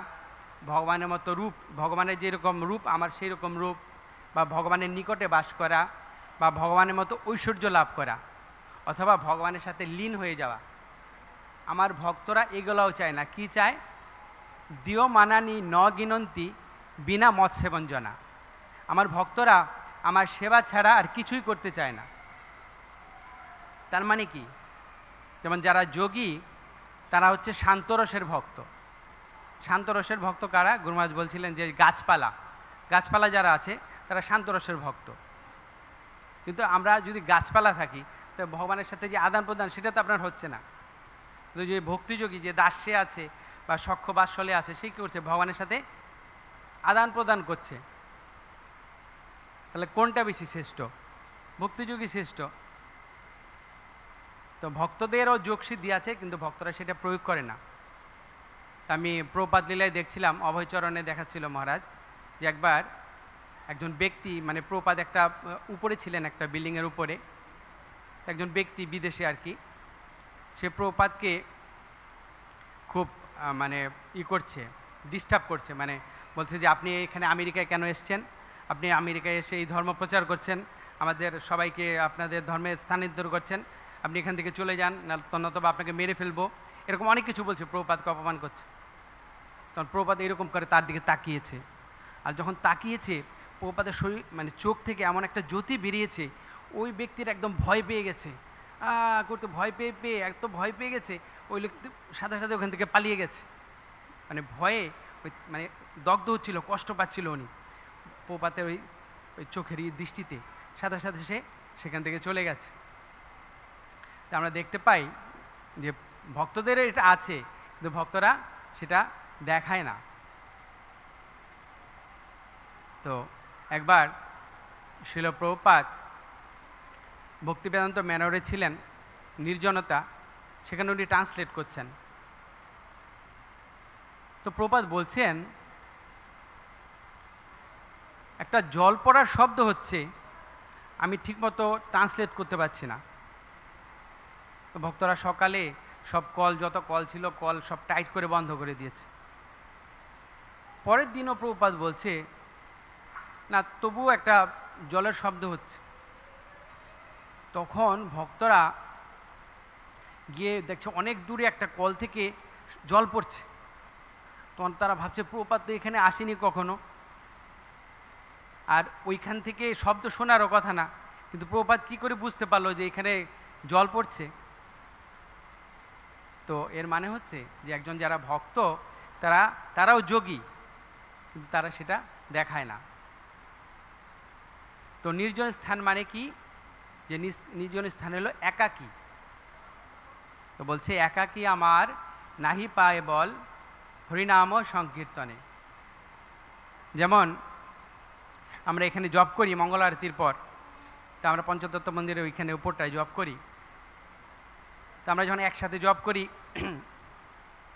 ভগবানের মতো রূপ, ভগবানের যেরকম রূপ আমার সেই রকম রূপ, বা ভগবানের নিকটে বাস করা, বা ভগবানের মতো ঐশ্বর্য লাভ করা, অথবা ভগবানের সাথে লীন হয়ে যাওয়া। আমার ভক্তরা এগুলোও চায় না। কি চায়? দিও মানানি ন গিনন্তি বিনা মৎ সেবঞ্জনা। আমার ভক্তরা আমার সেবা ছাড়া আর কিছুই করতে চায় না। তার মানে কি? যেমন যারা যোগী তারা হচ্ছে শান্তরসের ভক্ত। শান্তরসের ভক্ত কারা? গুরু মহারাজ বলছিলেন যে গাছপালা, গাছপালা যারা আছে তারা শান্তরসের ভক্ত। কিন্তু আমরা যদি গাছপালা থাকি তো ভগবানের সাথে যে আদান প্রদান সেটা তো আপনার হচ্ছে না। কিন্তু যে ভক্তিযোগী, যে দাস্যে আছে বা সখ্য বাৎসল্যে আছে, সে কী করছে? ভগবানের সাথে আদান প্রদান করছে। তাহলে কোনটা বেশি শ্রেষ্ঠ? ভক্তিযোগী শ্রেষ্ঠ। তো ভক্তদেরও যোগসিদ্ধি আছে, কিন্তু ভক্তরা সেটা প্রয়োগ করে না। আমি প্রপাত লীলায় দেখছিলাম, অভয়চরণে দেখাচ্ছিল মহারাজ যে একবার একজন ব্যক্তি, মানে প্রপাত একটা উপরে ছিলেন, একটা বিল্ডিংয়ের উপরে, একজন ব্যক্তি বিদেশে আর কি, সে প্রপাতকে খুব মানে করছে, ডিস্টার্ব করছে, মানে বলছে যে আপনি এখানে আমেরিকায় কেন এসছেন? আপনি আমেরিকায় এসে এই ধর্ম প্রচার করছেন, আমাদের সবাইকে আপনাদের ধর্মে স্থানান্তর করছেন, আপনি এখান থেকে চলে যান, নতুবা আপনাকে মেরে ফেলবো, এরকম অনেক কিছু বলছে, প্রপাতকে অপমান করছে। তখন প্রপাত এরকম করে তার দিকে তাকিয়েছে, আর যখন তাকিয়েছে প্রপাতের শরীর মানে চোখ থেকে এমন একটা জ্যোতি বেরিয়েছে, ওই ব্যক্তির একদম ভয় পেয়ে গেছে, করতে ভয় পেয়ে এত ভয় পেয়ে গেছে, ওই লোক সাথে সাথে ওখান থেকে পালিয়ে গেছে, মানে ভয়ে ওই মানে দগ্ধ হচ্ছিল, কষ্ট পাচ্ছিল উনি প্রপাতের ওই চোখের দৃষ্টিতে, সাথে সাথে সে সেখান থেকে চলে গেছে। তা আমরা দেখতে পাই যে ভক্তদের এটা আছে, কিন্তু ভক্তরা সেটা দেখায় না। তো একবার শিল প্রভুপাদ ভক্তিবেদান্ত ম্যানরে ছিলেন, নির্জনতা, সেখানে উনি ট্রান্সলেট করছেন। তো প্রভুপাদ বলছেন একটা জল পড়ার শব্দ হচ্ছে, আমি ঠিকমতো ট্রান্সলেট করতে পারছি না। তো ভক্তরা সকালে সব কল, যত কল ছিল কল সব টাইট করে বন্ধ করে দিয়েছে। পরের দিনও প্রভুপাদ বলছে না, তবুও একটা জলের শব্দ হচ্ছে। তখন ভক্তরা গিয়ে দেখছে অনেক দূরে একটা কল থেকে জল পড়ছে। তখন তারা ভাবছে প্রভুপাদ তো এখানে আসেনি কখনো, আর ওইখান থেকে শব্দ শোনারও কথা না, কিন্তু প্রভুপাদ কি করে বুঝতে পারলো যে এখানে জল পড়ছে? তো এর মানে হচ্ছে যে একজন যারা ভক্ত তারাও যোগী, কিন্তু তারা সেটা দেখায় না। তো নির্জন স্থান মানে কি? যে নির্জন স্থান হলো একাকী। তো বলছে একাকী আমার নাহি পায় বল হরিনাম সংকীর্তনে। যেমন আমরা এখানে জপ করি মঙ্গল আরতির পর, তা আমরা পঞ্চতত্ত্ব মন্দিরে ওইখানে উপরটায় জপ করি। তো আমরা যখন একসাথে জপ করি,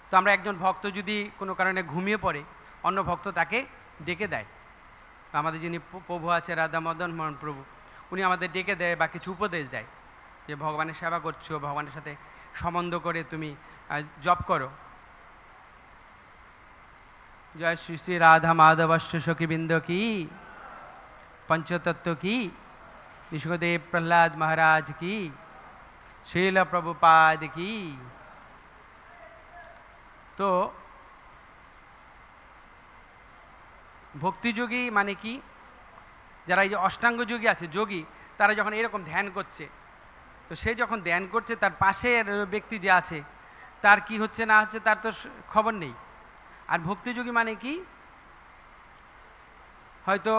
তো আমরা একজন ভক্ত যদি কোনো কারণে ঘুমিয়ে পড়ে, অন্য ভক্ত তাকে ডেকে দেয়। আমাদের যিনি প্রভু আছে রাধা মদন মোহন প্রভু, উনি আমাদের ডেকে দেয় বা কিছু উপদেশ দেয় যে ভগবানের সেবা করছো, ভগবানের সাথে সম্বন্ধ করে তুমি জপ করো। জয় শ্রী শ্রী রাধা মাধবশ্য সখীবৃন্দ কি, पंचतत्व की, विश्वदेव प्रहलाद महाराज की, श्रील प्रभुपाद की। तो ভক্তিযোগী মানে কি? যারা এই যে অষ্টাঙ্গ যোগী আছে, যোগী, তারা যখন এরকম ধ্যান করছে, তো সে যখন ধ্যান করছে তার পাশের ব্যক্তি যে আছে তার কি হচ্ছে না হচ্ছে তার তো খবর নেই। আর ভক্তিযোগী মানে কি? হয়তো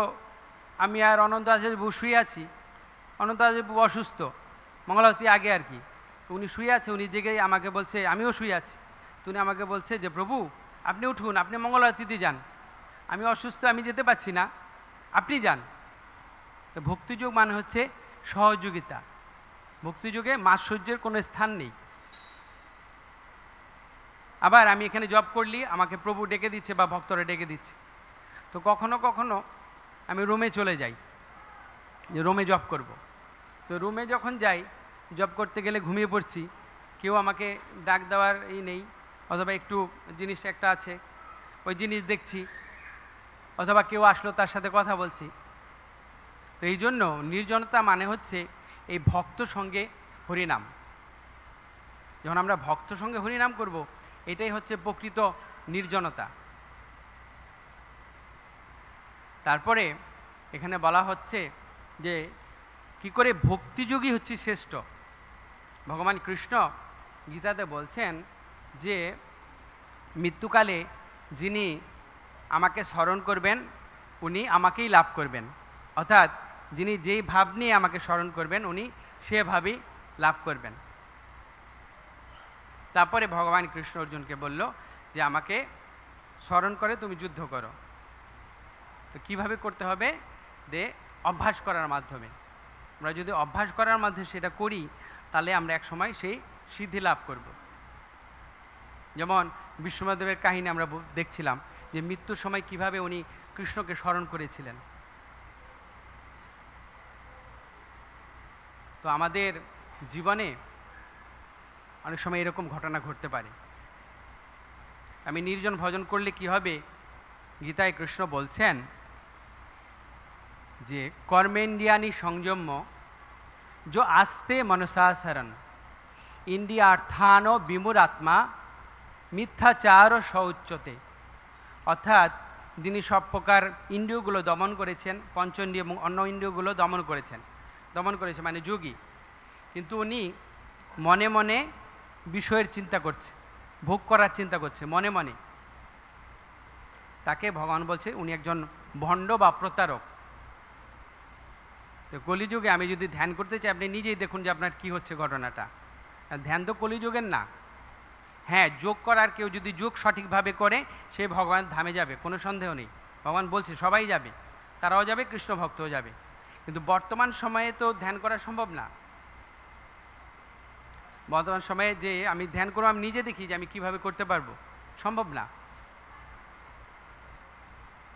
আমি আর অনন্ত আচার্য শুয়ে আছি, অনন্ত আচার্য অসুস্থ, মঙ্গলাবতী আগে আর কি, উনি শুয়ে আছে, উনি জেগে আমাকে বলছে, আমিও শুয়ে আছি, উনি আমাকে বলছে যে প্রভু আপনি উঠুন, আপনি মঙ্গলাবতীতে যান, আমি অসুস্থ, আমি যেতে পারছি না, আপনি যান। তো ভক্তিযোগ মানে হচ্ছে সহযোগিতা। ভক্তিযোগে মাৎসর্যের কোনো স্থান নেই। আবার আমি এখানে জব করলি, আমাকে প্রভু ডেকে দিচ্ছে বা ভক্তরা ডেকে দিচ্ছে, তো কখনো কখনো আমি রুমে চলে যাই, যে রুমে জব করব। তো রুমে যখন যাই জব করতে গেলে ঘুমিয়ে পড়ছি, কেউ আমাকে ডাক দেওয়ার নেই, অথবা একটু জিনিস একটা আছে ওই জিনিস দেখছি, অথবা কেউ আসলো তার সাথে কথা বলছি। তো এই জন্য নির্জনতা মানে হচ্ছে এই ভক্ত সঙ্গে হরিনাম। যখন আমরা ভক্ত সঙ্গে হরিনাম করব, এটাই হচ্ছে প্রকৃত নির্জনতা। তারপরে এখানে বলা হচ্ছে যে কি করে ভক্তিযোগী হচ্ছে শ্রেষ্ঠ। ভগবান কৃষ্ণ গীতাতে বলছেন যে মৃত্যুকালে যিনি আমাকে স্মরণ করবেন উনি আমাকেই লাভ করবেন, অর্থাৎ যিনি যেই ভাব নিয়ে আমাকে স্মরণ করবেন উনি সে ভাবেই লাভ করবেন। তারপরে ভগবান কৃষ্ণ অর্জুনকে বলল যে আমাকে স্মরণ করে তুমি যুদ্ধ করো। তো কীভাবে করতে হবে? যে অভ্যাস করার মাধ্যমে। আমরা যদি অভ্যাস করার মাধ্যমে সেটা করি তাহলে আমরা এক সময় সেই সিদ্ধি লাভ করব। যেমন বিশ্বনাথদেবের কাহিনী আমরা দেখছিলাম যে মৃত্যুর সময় কিভাবে উনি কৃষ্ণকে স্মরণ করেছিলেন। তো আমাদের জীবনে অনেক সময় এরকম ঘটনা ঘটতে পারে। আমি নির্জন ভজন করলে কি হবে? গীতায় কৃষ্ণ বলছেন যে কর্মেন্দ্রিয়ানি সংযম্য जो आस्ते मनसासरण इंद्रियार्थानो विमुरात्मा মিথ্যাচার সৌচ্যতে। অর্থাৎ যিনি সব প্রকার ইন্দ্রিয়গুলো দমন করেছেন, পঞ্চেন্দ্রিয় এবং অন্য ইন্দ্রিয়গুলো দমন করেছেন মানে যোগী, কিন্তু উনি মনে মনে বিষয়ের চিন্তা করছে, ভোগ করার চিন্তা করছে মনে মনে, তাকে ভগবান বলছে উনি একজন ভণ্ড বা প্রতারক। তো কলিযুগে আমি যদি ধ্যান করতে চাই, আপনি নিজেই দেখুন যে আপনার কি হচ্ছে ঘটনাটা। ধ্যান তো কলিযুগের না। হ্যাঁ, যোগ করার কেউ যদি যোগ সঠিকভাবে করে সে ভগবান ধামে যাবে, কোনো সন্দেহ নেই। ভগবান বলছে সবাই যাবে, তারাও যাবে, কৃষ্ণ ভক্তও যাবে। কিন্তু বর্তমান সময়ে তো ধ্যান করা সম্ভব না। বর্তমান সময়ে যে আমি ধ্যান করবো, আমি নিজে দেখি যে আমি কিভাবে করতে পারবো, সম্ভব না।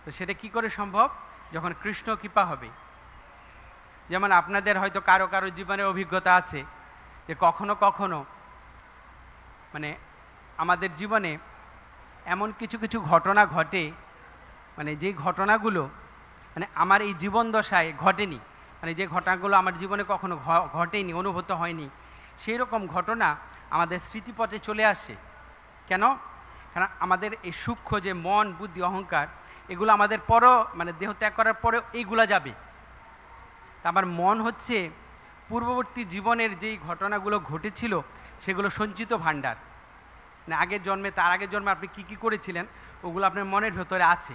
তো সেটা কি করে সম্ভব? যখন কৃষ্ণ কৃপা হবে। যেমন আপনাদের হয়তো কারো কারো জীবনের অভিজ্ঞতা আছে যে কখনো কখনো মানে আমাদের জীবনে এমন কিছু কিছু ঘটনা ঘটে, মানে যে ঘটনাগুলো মানে আমার এই জীবন দশায় ঘটেনি, মানে যে ঘটনাগুলো আমার জীবনে কখনো ঘটেনি, অনুভূত হয়নি, সেই রকম ঘটনা আমাদের স্মৃতিপথে চলে আসে। কেন? কারণ আমাদের এই সূক্ষ্ম যে মন, বুদ্ধি, অহংকার, এগুলো আমাদের পরও মানে দেহ ত্যাগ করার পরেও এইগুলা যাবে। আমার মন হচ্ছে পূর্ববর্তী জীবনের যেই ঘটনাগুলো ঘটেছিল সেগুলো সঞ্চিত ভাণ্ডার। মানে আগের জন্মে, তার আগের জন্মে আপনি কি কি করেছিলেন ওগুলো আপনার মনের ভেতরে আছে।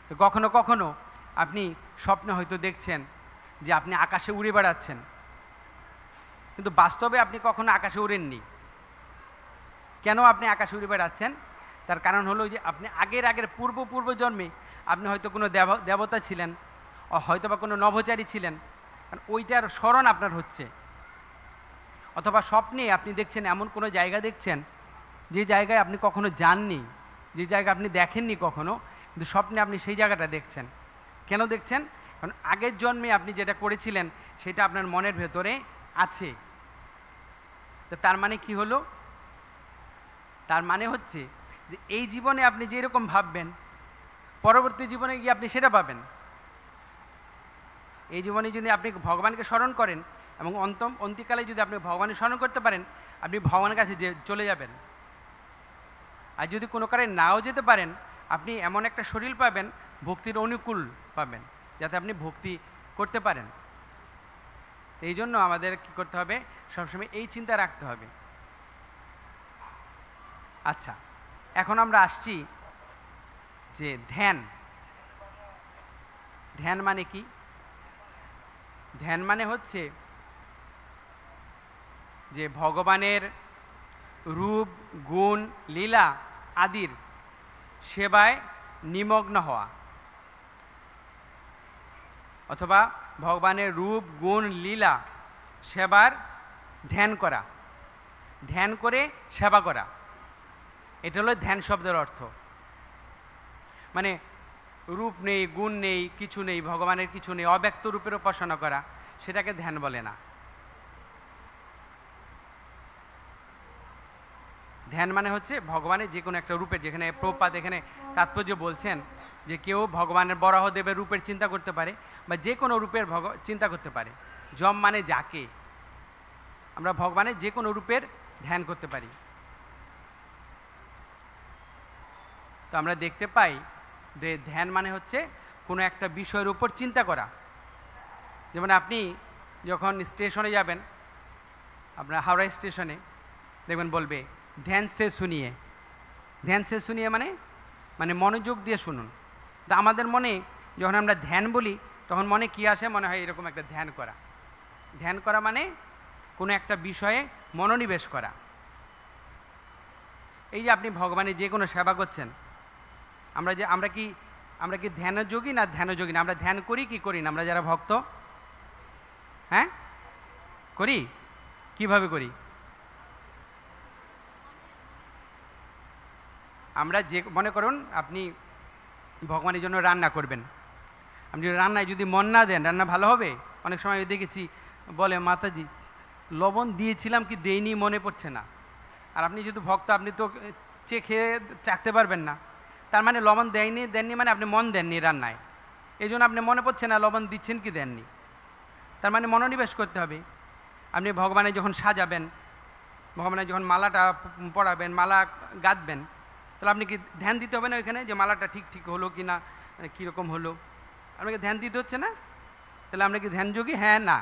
তো কখনো কখনো আপনি স্বপ্নে হয়তো দেখছেন যে আপনি আকাশে উড়ে বেড়াচ্ছেন, কিন্তু বাস্তবে আপনি কখনো আকাশে উড়েননি। কেন আপনি আকাশে উড়ে বেড়াচ্ছেন? তার কারণ হলো যে আপনি আগের পূর্ব জন্মে আপনি হয়তো কোনো দেবতা ছিলেন, হয়তো বা কোনো নভোচারী ছিলেন, কারণ ওইটার স্মরণ আপনার হচ্ছে। অথবা স্বপ্নে আপনি দেখছেন এমন কোনো জায়গা দেখছেন যে জায়গায় আপনি কখনো যাননি, যে জায়গা আপনি দেখেননি কখনো, কিন্তু স্বপ্নে আপনি সেই জায়গাটা দেখছেন। কেন দেখছেন? কারণ আগের জন্মে আপনি যেটা করেছিলেন সেটা আপনার মনের ভেতরে আছে। তো তার মানে কি হলো? তার মানে হচ্ছে যে এই জীবনে আপনি যেরকম ভাববেন পরবর্তী জীবনে গিয়ে আপনি সেটা পাবেন। এই জীবনে যদি আপনি ভগবানকে স্মরণ করেন এবং অন্তিকালে যদি আপনি ভগবানের স্মরণ করতে পারেন, আপনি ভগবানের কাছে চলে যাবেন। আর যদি কোনো কারণে নাও যেতে পারেন, আপনি এমন একটা শরীর পাবেন, ভক্তির অনুকূল পাবেন, যাতে আপনি ভক্তি করতে পারেন। এই জন্য আমাদের কি করতে হবে? সবসময় এই চিন্তা রাখতে হবে। আচ্ছা, এখন আমরা আসছি যে ধ্যান। ধ্যান মানে কি? ধ্যান মানে হচ্ছে যে ভগবানের রূপ, গুণ, লীলা আদির সেবায় নিমগ্ন হওয়া, অথবা ভগবানের রূপ, গুণ, লীলা সেবার ধ্যান করা, ধ্যান করে সেবা করা, এটা হলো ধ্যান শব্দের অর্থ। মানে রূপ নেই, গুণ নেই, কিছু নেই, ভগবানের কিছু নেই, অব্যক্ত রূপের উপাসনা করা, সেটাকে ধ্যান বলে না। ধ্যান মানে হচ্ছে ভগবানের যে কোনো একটা রূপের, যেখানে প্রভুপাদ এখানে তাৎপর্য বলছেন যে কেউ ভগবানের বরাহদেবের রূপের চিন্তা করতে পারে বা যে কোনো রূপের চিন্তা করতে পারে। যম মানে যাকে, আমরা ভগবানের যে কোনো রূপের ধ্যান করতে পারি। তো আমরা দেখতে পাই যে ধ্যান মানে হচ্ছে কোনো একটা বিষয়ের উপর চিন্তা করা। যেমন আপনি যখন স্টেশনে যাবেন, আপনার হাওড়া স্টেশনে দেখবেন বলবে ধ্যান সে শুনিয়ে। ধ্যান সে শুনিয়ে মানে মনোযোগ দিয়ে শুনুন। তা আমাদের মনে যখন আমরা ধ্যান বলি তখন মনে কি আসে? মনে হয় এরকম একটা ধ্যান করা। ধ্যান করা মানে কোনো একটা বিষয়ে মনোনিবেশ করা। এই যে আপনি ভগবানের যে কোনো সেবা করছেন, আমরা কি ধ্যানযোগী না ধ্যানযোগী না? আমরা ধ্যান করি কি করি না? আমরা যারা ভক্ত, হ্যাঁ করি। কিভাবে করি? আমরা যে মনে করুন আপনি ভগবানের জন্য রান্না করবেন, আপনি রান্নায় যদি মন না দেন রান্না ভালো হবে? অনেক সময় দেখেছি বলে মাতাজি লবণ দিয়েছিলাম কি দেইনি মনে পড়ছে না। আর আপনি যদি ভক্ত, আপনি তো খেয়ে চাকতে পারবেন না। তার মানে লবণ দেননি মানে আপনি মন দেননি রান্নায়, এই জন্য আপনি মনে পড়ছে না লবণ দিচ্ছেন কি দেননি। তার মানে মনোনিবেশ করতে হবে। আপনি ভগবানের যখন সাজাবেন, ভগবানের যখন মালাটা পরাবেন, মালা গাঁথবেন, তাহলে আপনি কি ধ্যান দিতে হবে না ওইখানে যে মালাটা ঠিক ঠিক হলো কি না, কীরকম হলো? আপনাকে ধ্যান দিতে হচ্ছে না? তাহলে আমরা কি ধ্যানযোগী? হ্যাঁ না?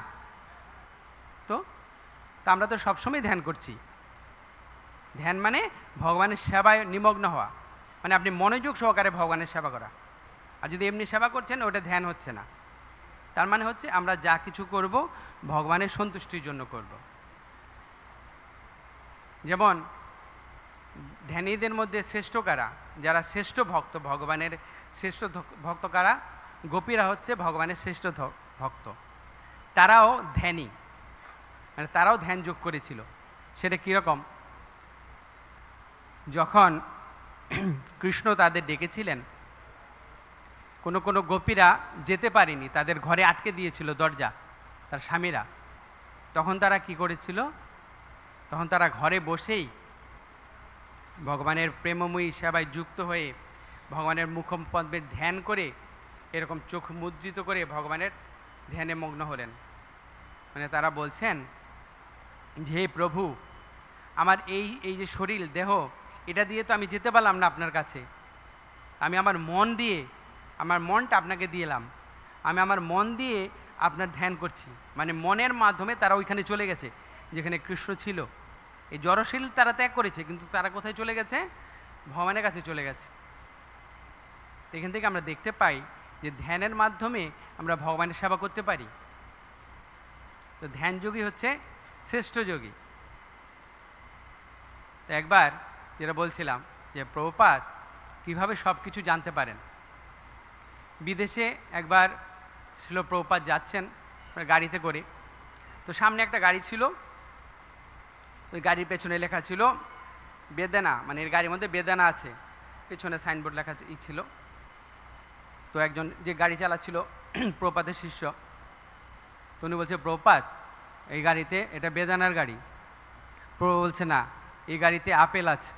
তো আমরা তো সবসময় ধ্যান করছি। ধ্যান মানে ভগবানের সেবায় নিমগ্ন হওয়া, মানে আপনি মনোযোগ সহকারে ভগবানের সেবা করা। আর যদি এমনি সেবা করছেন ওটা ধ্যান হচ্ছে না। তার মানে হচ্ছে আমরা যা কিছু করব ভগবানের সন্তুষ্টির জন্য করব। যেমন ধ্যানীদের মধ্যে শ্রেষ্ঠ কারা? যারা শ্রেষ্ঠ ভক্ত, ভগবানের শ্রেষ্ঠ ভক্ত কারা? গোপীরা হচ্ছে ভগবানের শ্রেষ্ঠ ভক্ত। তারাও ধ্যানী, মানে তারাও ধ্যান যোগ করেছিল। সেটা কীরকম? যখন কৃষ্ণ তাদের ডেকেছিলেন, কোনো কোনো গোপীরা যেতে পারেনি, তাদের ঘরে আটকে দিয়েছিল দরজা তার স্বামীরা। তখন তারা কি করেছিল? তখন তারা ঘরে বসেই ভগবানের প্রেমময়ী সেবায় যুক্ত হয়ে ভগবানের মুখপদ্মের ধ্যান করে, এরকম চোখ মুদ্রিত করে ভগবানের ধ্যানে মগ্ন হলেন। মানে তারা বলছেন যে হে প্রভু, আমার এই যে শরীর দেহ, এটা দিয়ে তো আমি যেতে পারলাম না আপনার কাছে। আমি আমার মন দিয়ে, আমার মনটা আপনাকে দিয়েলাম, আমি আমার মন দিয়ে আপনার ধ্যান করছি। মানে মনের মাধ্যমে তারা ওইখানে চলে গেছে যেখানে কৃষ্ণ ছিল। এই জড়শীল তারা ত্যাগ করেছে, কিন্তু তারা কোথায় চলে গেছে? ভগবানের কাছে চলে গেছে। এখান থেকে আমরা দেখতে পাই যে ধ্যানের মাধ্যমে আমরা ভগবানের সেবা করতে পারি। তো ধ্যান যোগী হচ্ছে শ্রেষ্ঠ যোগী। তো একবার যেটা বলছিলাম যে প্রভুপাদ কীভাবে সব কিছু জানতে পারেন। বিদেশে একবার ছিল, প্রভুপাদ যাচ্ছেন গাড়িতে করে, তো সামনে একটা গাড়ি ছিল, ওই গাড়ির পেছনে লেখা ছিল বেদানা, মানে এর গাড়ির মধ্যে বেদানা আছে, পেছনে সাইনবোর্ড লেখা ছিল। তো একজন যে গাড়ি চালাচ্ছিল প্রভুপাদের শিষ্য, তো উনি বলছে প্রভুপাদ এই গাড়িতে, এটা বেদানার গাড়ি। প্রভু বলছে না, এই গাড়িতে আপেল আছে।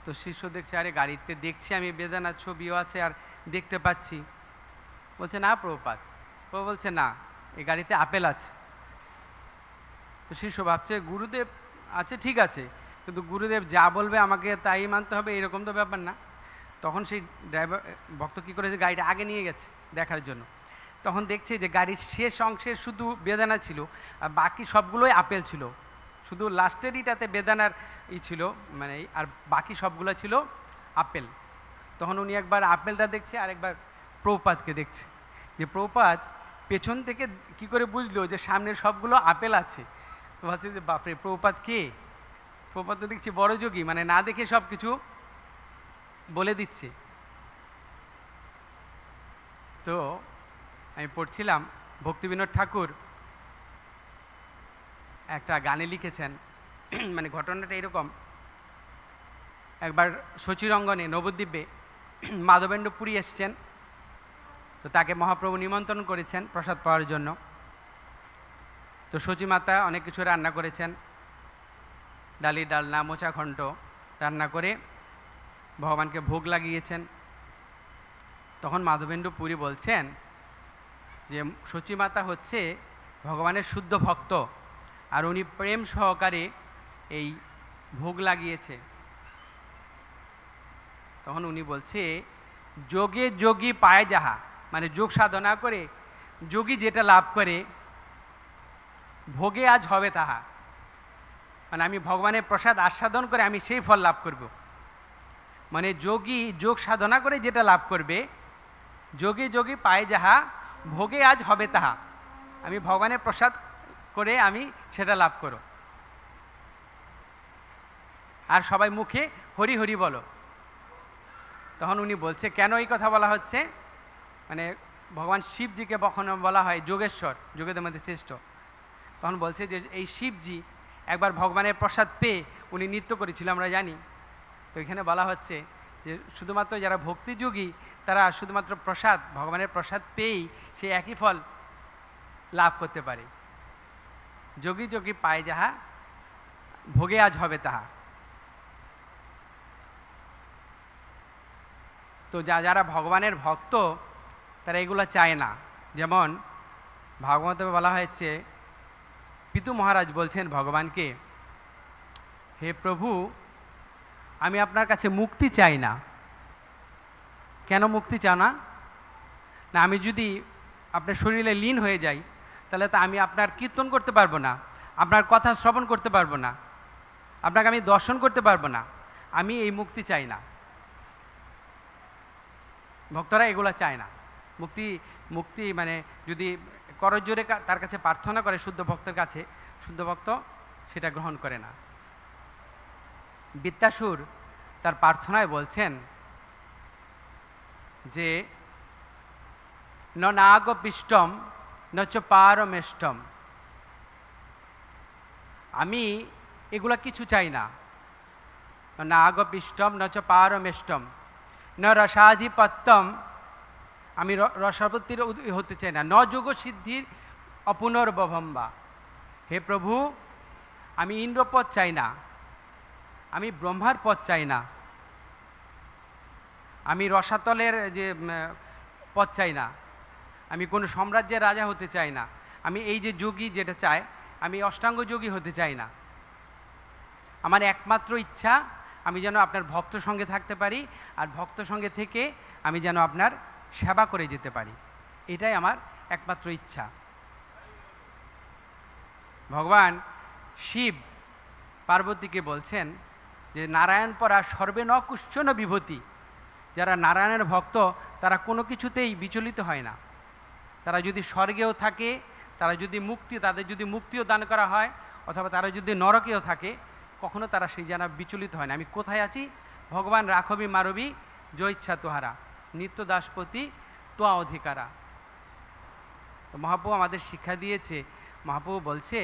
তো শিষ্য দেখছে, আরে গাড়িতে দেখছি আমি বেদানার ছবিও আছে আর দেখতে পাচ্ছি। বলছে না প্রভুপাদ। প্রভু বলছে না, এই গাড়িতে আপেল আছে। তো শিষ্য ভাবছে গুরুদেব আছে, ঠিক আছে, কিন্তু গুরুদেব যা বলবে আমাকে তাই মানতে হবে, এরকম তো ব্যাপার না। তখন সেই ড্রাইভার ভক্ত কী করেছে, গাড়িটা আগে নিয়ে গেছে দেখার জন্য। তখন দেখছে যে গাড়ির শেষ অংশে শুধু বেদানা ছিল আর বাকি সবগুলোই আপেল ছিল, শুধু লাস্টেরইটাতে বেদানার ছিল, মানে আর বাকি সবগুলো ছিল আপেল। তখন উনি একবার আপেলটা দেখছে আর একবার প্রভুপাদকে দেখছে, যে প্রভুপাদ পেছন থেকে কি করে বুঝলো যে সামনের সবগুলো আপেল আছে। তো ভাবছে যে বাপরে, প্রভুপাদ কে? প্রভুপাদ তো দেখছি বড় যোগী, মানে না দেখে সব কিছু বলে দিচ্ছে। তো আমি পড়ছিলাম ভক্তিবিনোদ ঠাকুর একটা গানে লিখেছেন, মানে ঘটনাটা এরকম, একবার শচীরঙ্গনে নবদ্বীপে মাধবেন্দ্র পুরী এসছেন, তো তাকে মহাপ্রভু নিমন্ত্রণ করেছেন প্রসাদ পাওয়ার জন্য। তো শচী মাতা অনেক কিছু রান্না করেছেন, ডালি ডালনা মোচা ঘণ্ট রান্না করে ভগবানকে ভোগ লাগিয়েছেন। তখন মাধবেন্দ্র পুরী বলছেন যে সচিমাতা হচ্ছে ভগবানের শুদ্ধ ভক্ত, আর উনি প্রেম সহকারে এই ভোগ লাগিয়েছে। তখন উনি বলছে যোগে যোগী পায় যাহা, মানে যোগ সাধনা করে যোগী যেটা লাভ করে ভোগে আজ হবে তাহা, মানে আমি ভগবানের প্রসাদ আস্বাদন করে আমি সেই ফল লাভ করব। মানে যোগী যোগ সাধনা করে যেটা লাভ করবে, যোগে যোগী পায় যাহা ভোগে আজ হবে তাহা, আমি ভগবানের প্রসাদ করে আমি সেটা লাভ করো। আর সবাই মুখে হরি হরি বলো। তখন উনি বলছে কেন এই কথা বলা হচ্ছে, মানে ভগবান শিবজিকে কখনো বলা হয় যোগেশ্বর, যোগেদের মধ্যে শ্রেষ্ঠ। তখন বলছে যে এই শিবজি একবার ভগবানের প্রসাদ পেয়ে উনি নৃত্য করেছিল, আমরা জানি। তো এখানে বলা হচ্ছে যে শুধুমাত্র যারা ভক্তিযোগী তারা শুধুমাত্র প্রসাদ, ভগবানের প্রসাদ পেয়েই সে একই ফল লাভ করতে পারে। যোগী যোগী পায় যাহা ভোগে আজ হবে তাহা। তো যারা ভগবানের ভক্ত তারা এগুলো চায় না। যেমন ভাগবতে বলা হয়েছে, পিতু মহারাজ বলছেন ভগবানকে, হে প্রভু আমি আপনার কাছে মুক্তি চাই না। কেন মুক্তি চাও না? না আমি যদি আপনার শরীরে লীন হয়ে যাই তাহলে তো আমি আপনার কীর্তন করতে পারবো না, আপনার কথা শ্রবণ করতে পারবো না, আপনাকে আমি দর্শন করতে পারবো না। আমি এই মুক্তি চাই না। ভক্তরা এগুলো চায় না। মুক্তি মানে যদি করজোরে তার কাছে প্রার্থনা করে শুদ্ধ ভক্তের কাছে, শুদ্ধ ভক্ত সেটা গ্রহণ করে না। বিদ্যাসুর তার প্রার্থনায় বলছেন যে ন নাগ পিষ্টম ন চ পারমেষ্টম, আমি এগুলা কিছু চাই না। নাগ পিষ্টম ন চ পারমেষ্টম ন রসাধিপত্যম, আমি রসাধিপত্যের হতে চাই না। ন যোগ সিদ্ধির অপুনর্বভম্বা, হে প্রভু আমি ইন্দ্রপদ চাই না, আমি ব্রহ্মার পদ চাই না, আমি রসাতলের যে পদ চাই না, আমি কোনো সাম্রাজ্যের রাজা হতে চাই না, আমি এই যে যোগী যেটা চায় আমি অষ্টাঙ্গ যোগী হতে চাই না। আমার একমাত্র ইচ্ছা আমি যেন আপনার ভক্ত সঙ্গে থাকতে পারি, আর ভক্ত সঙ্গে থেকে আমি যেন আপনার সেবা করে যেতে পারি, এটাই আমার একমাত্র ইচ্ছা। ভগবান শিব পার্বতীকে বলছেন যে নারায়ণ পরা সর্বে ন কুশ্চন বিভূতি, যারা নারায়ণের ভক্ত তারা কোনো কিছুতেই বিচলিত হয় না। তারা যদি স্বর্গেও থাকে, তারা যদি তাদের যদি মুক্তিও দান করা হয়, অথবা তারা যদি নরকেও থাকে, কখনো তারা সেই জানা বিচলিত হয় না। আমি কোথায় আছি? ভগবান রাখবি মারবি জয় ইচ্ছা তোহারা, নিত্য দাসপতি তোয়া অধিকারা। তো মহাপ্রভু আমাদের শিক্ষা দিয়েছে। মহাপ্রভু বলছে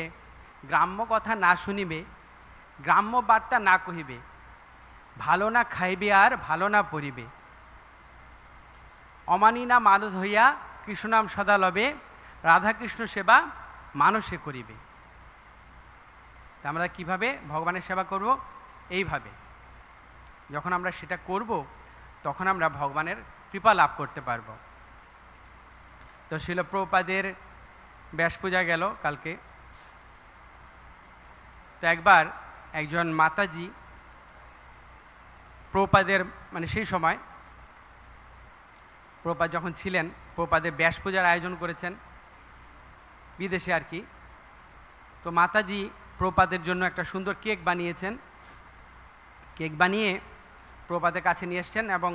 গ্রাম্য কথা না শুনিবে, গ্রাম্য বার্তা না কহিবে, ভালো না খাইবে আর ভালো না পড়িবে, অমানি না মানস হইয়া কৃষ্ণনাম সদা লবে, রাধাকৃষ্ণ সেবা মানসে করিবে। আমরা কিভাবে ভগবানের সেবা করব? এইভাবে। যখন আমরা সেটা করব তখন আমরা ভগবানের কৃপা লাভ করতে পারব। তো শিল প্রভুপাদের ব্যাস পূজা গেল কালকে। তো একবার একজন মাতাজি প্রভুপাদের মানে সেই সময় প্রভুপাদ যখন ছিলেন, প্রভুপাদের ব্যাস পূজার আয়োজন করেছেন বিদেশে আর কি। তো মাতাজি প্রভুপাদের জন্য একটা সুন্দর কেক বানিয়েছেন। কেক বানিয়ে প্রভুপাদের কাছে নিয়ে এসছেন এবং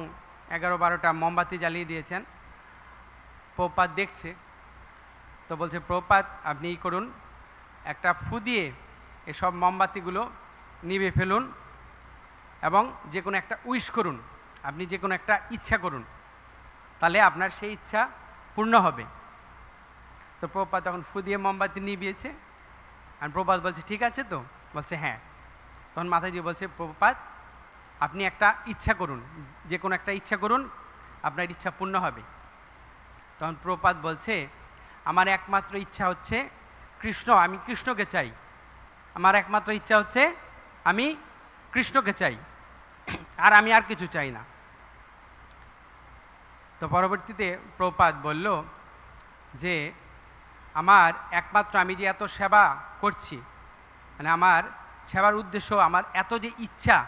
11-12টা মোমবাতি জ্বালিয়ে দিয়েছেন। প্রভুপাদ দেখছে, তো বলছে প্রভুপাদ আপনি ই করুন, একটা ফু দিয়ে এসব মোমবাতিগুলো নিভে ফেলুন এবং যে কোনো একটা উইশ করুন, আপনি যে কোনো একটা ইচ্ছা করুন, তাহলে আপনার সেই ইচ্ছা পূর্ণ হবে। তো প্রভুপাদ তখন ফু দিয়ে মোমবাতি নিভিয়েছে, আর প্রভুপাদ বলছে ঠিক আছে তো? বলছে হ্যাঁ। তখন মাতাজি বলছে প্রভুপাদ আপনি একটা ইচ্ছা করুন, যে কোনো একটা ইচ্ছা করুন, আপনার ইচ্ছা পূর্ণ হবে। তখন প্রভুপাদ বলছে আমার একমাত্র ইচ্ছা হচ্ছে কৃষ্ণ, আমি কৃষ্ণকে চাই, আমার একমাত্র ইচ্ছা হচ্ছে আমি কৃষ্ণকে চাই, আর আমি আর কিছু চাই না। তো পরবর্তীতে প্রভুপাদ বলল যে আমার একমাত্র আমি যে এত সেবা করছি, মানে আমার সেবার উদ্দেশ্য, আমার এত যে ইচ্ছা,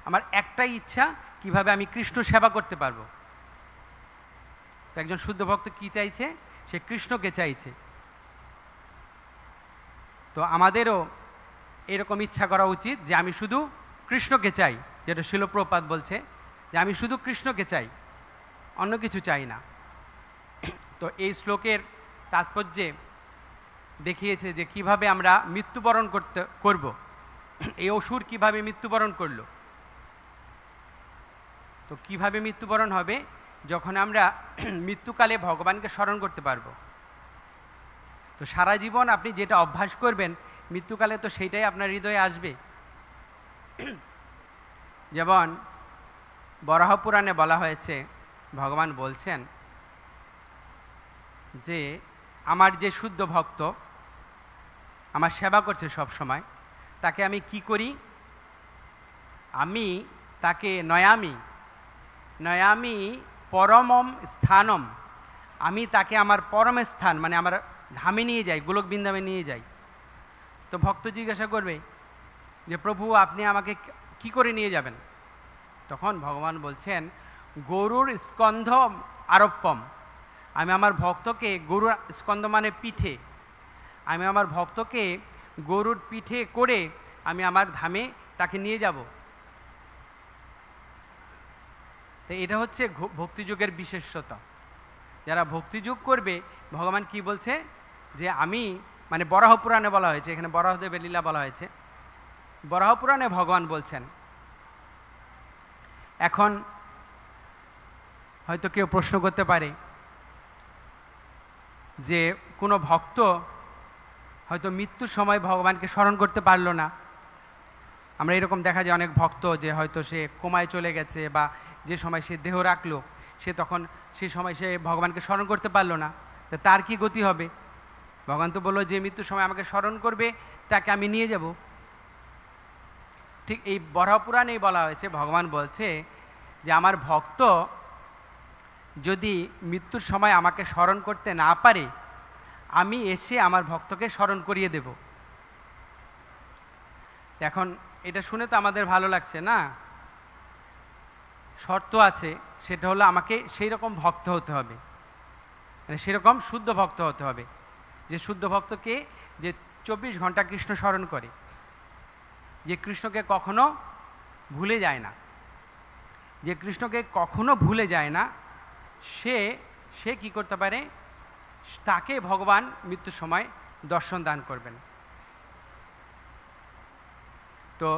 আমার একটাই ইচ্ছা, কিভাবে আমি কৃষ্ণ সেবা করতে পারবো। তো একজন শুদ্ধ ভক্ত কি চাইছে? সে কৃষ্ণকে চাইছে। তো আমাদেরও এরকম ইচ্ছা করা উচিত যে আমি শুধু কৃষ্ণকে চাই, যেটা শিল প্রভুপাদ বলছে যে আমি শুধু কৃষ্ণকে চাই, অন্য কিছু চাই না। তো এই শ্লোকের তাৎপর্যে দেখিয়েছে যে কিভাবে আমরা মৃত্যুবরণ করব। এই অসুর কিভাবে মৃত্যুবরণ করলো। তো কিভাবে মৃত্যুবরণ হবে? যখন আমরা মৃত্যুকালে ভগবানকে স্মরণ করতে পারবো। তো সারা জীবন আপনি যেটা অভ্যাস করবেন, মৃত্যুকালে তো সেইটাই আপনার হৃদয়ে আসবে। যেমন বরাহ পুরাণে বলা হয়েছে, ভগবান বলছেন যে আমার যে শুদ্ধ ভক্ত আমার সেবা করছে সব সময়, তাকে আমি কি করি? আমি তাকে নয়ামি পরমম স্থানম, আমি তাকে আমার পরম স্থান মানে আমার ধামে নিয়ে যাই, গোলক বৃন্দাবনে নিয়ে যাই। তো ভক্ত জিজ্ঞাসা করবে যে প্রভু আপনি আমাকে কি করে নিয়ে যাবেন? তখন ভগবান বলছেন গরুর স্কন্ধ আরোপ্যম, আমি আমার ভক্তকে গরুর স্কন্ধ মানে পিঠে, আমি আমার ভক্তকে গরুর পিঠে করে আমি আমার ধামে তাকে নিয়ে যাব। তো এটা হচ্ছে ভক্তিযুগের বিশেষতা। যারা ভক্তিযুগ করবে, ভগবান কি বলছে যে আমি, মানে বরাহ পুরাণে বলা হয়েছে, এখানে বরাহদেবের লীলা বলা হয়েছে, বরাহ পুরাণে ভগবান বলছেন। এখন হয়তো কেউ প্রশ্ন করতে পারে যে কোনো ভক্ত হয়তো মৃত্যুর সময় ভগবানকে স্মরণ করতে পারলো না। আমরা এরকম দেখা যায় অনেক ভক্ত যে হয়তো সে কোমায় চলে গেছে, বা যে সময় সে দেহ রাখলো সে তখন সেই সময় সে ভগবানকে স্মরণ করতে পারলো না, তো তার কি গতি হবে? ভগবান তো বললো যে মৃত্যুর সময় আমাকে স্মরণ করবে তাকে আমি নিয়ে যাব। ঠিক এই বরাহ পুরাণেই বলা হয়েছে, ভগবান বলছে যে আমার ভক্ত যদি মৃত্যুর সময় আমাকে স্মরণ করতে না পারে, আমি এসে আমার ভক্তকে স্মরণ করিয়ে দেব। এখন এটা শুনে তো আমাদের ভালো লাগছে না? শর্ত আছে, সেটা হলো আমাকে সেই রকম ভক্ত হতে হবে, মানে সেরকম শুদ্ধ ভক্ত হতে হবে, যে শুদ্ধ ভক্তকে যে 24 ঘন্টা কৃষ্ণ স্মরণ করে, যে কৃষ্ণকে কখনো ভুলে যায় না, যে কৃষ্ণকে কখনো ভুলে যায় না, সে কি করতে পারে? তাকে ভগবান মৃত্যুর সময় দর্শন দান করবেন। তো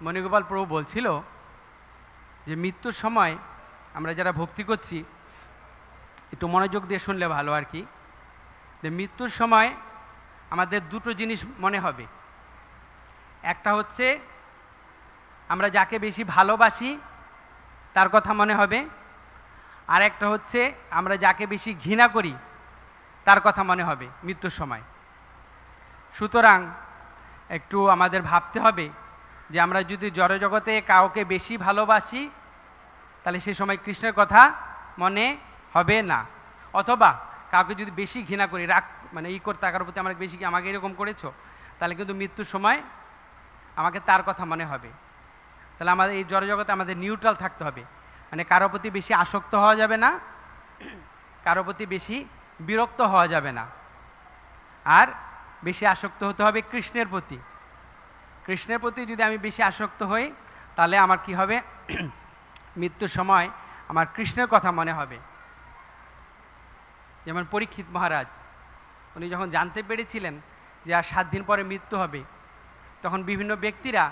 মণিগোপাল প্রভু বলছিল যে মৃত্যুর সময় আমরা যারা ভক্তি করছি একটু মনোযোগ দিয়ে শুনলে ভালো আর কি, যে মৃত্যুর সময় আমাদের দুটো জিনিস মনে হবে। একটা হচ্ছে আমরা যাকে বেশি ভালোবাসি তার কথা মনে হবে, আর একটা হচ্ছে আমরা যাকে বেশি ঘৃণা করি তার কথা মনে হবে মৃত্যুর সময়। সুতরাং একটু আমাদের ভাবতে হবে যে আমরা যদি জড়জগতে কাউকে বেশি ভালোবাসি তাহলে সেই সময় কৃষ্ণের কথা মনে হবে না, অথবা কাউকে যদি বেশি ঘৃণা করি, রাগ মানে করতে কারোর প্রতি আমরা বেশি আমাকে এরকম করেছো, তাহলে কিন্তু মৃত্যুর সময় আমাকে তার কথা মনে হবে। তাহলে আমাদের এই জড়জগতে আমাদের নিউট্রাল থাকতে হবে, মানে কারোর প্রতি বেশি আসক্ত হওয়া যাবে না, কারোর প্রতি বেশি বিরক্ত হওয়া যাবে না, আর বেশি আসক্ত হতে হবে কৃষ্ণের প্রতি। কৃষ্ণের প্রতি যদি আমি বেশি আসক্ত হই তাহলে আমার কি হবে? মৃত্যুর সময় আমার কৃষ্ণের কথা মনে হবে। যেমন পরীক্ষিত মহারাজ, উনি যখন জানতে পেরেছিলেন যে আর 7 দিন পরে মৃত্যু হবে, তখন বিভিন্ন ব্যক্তিরা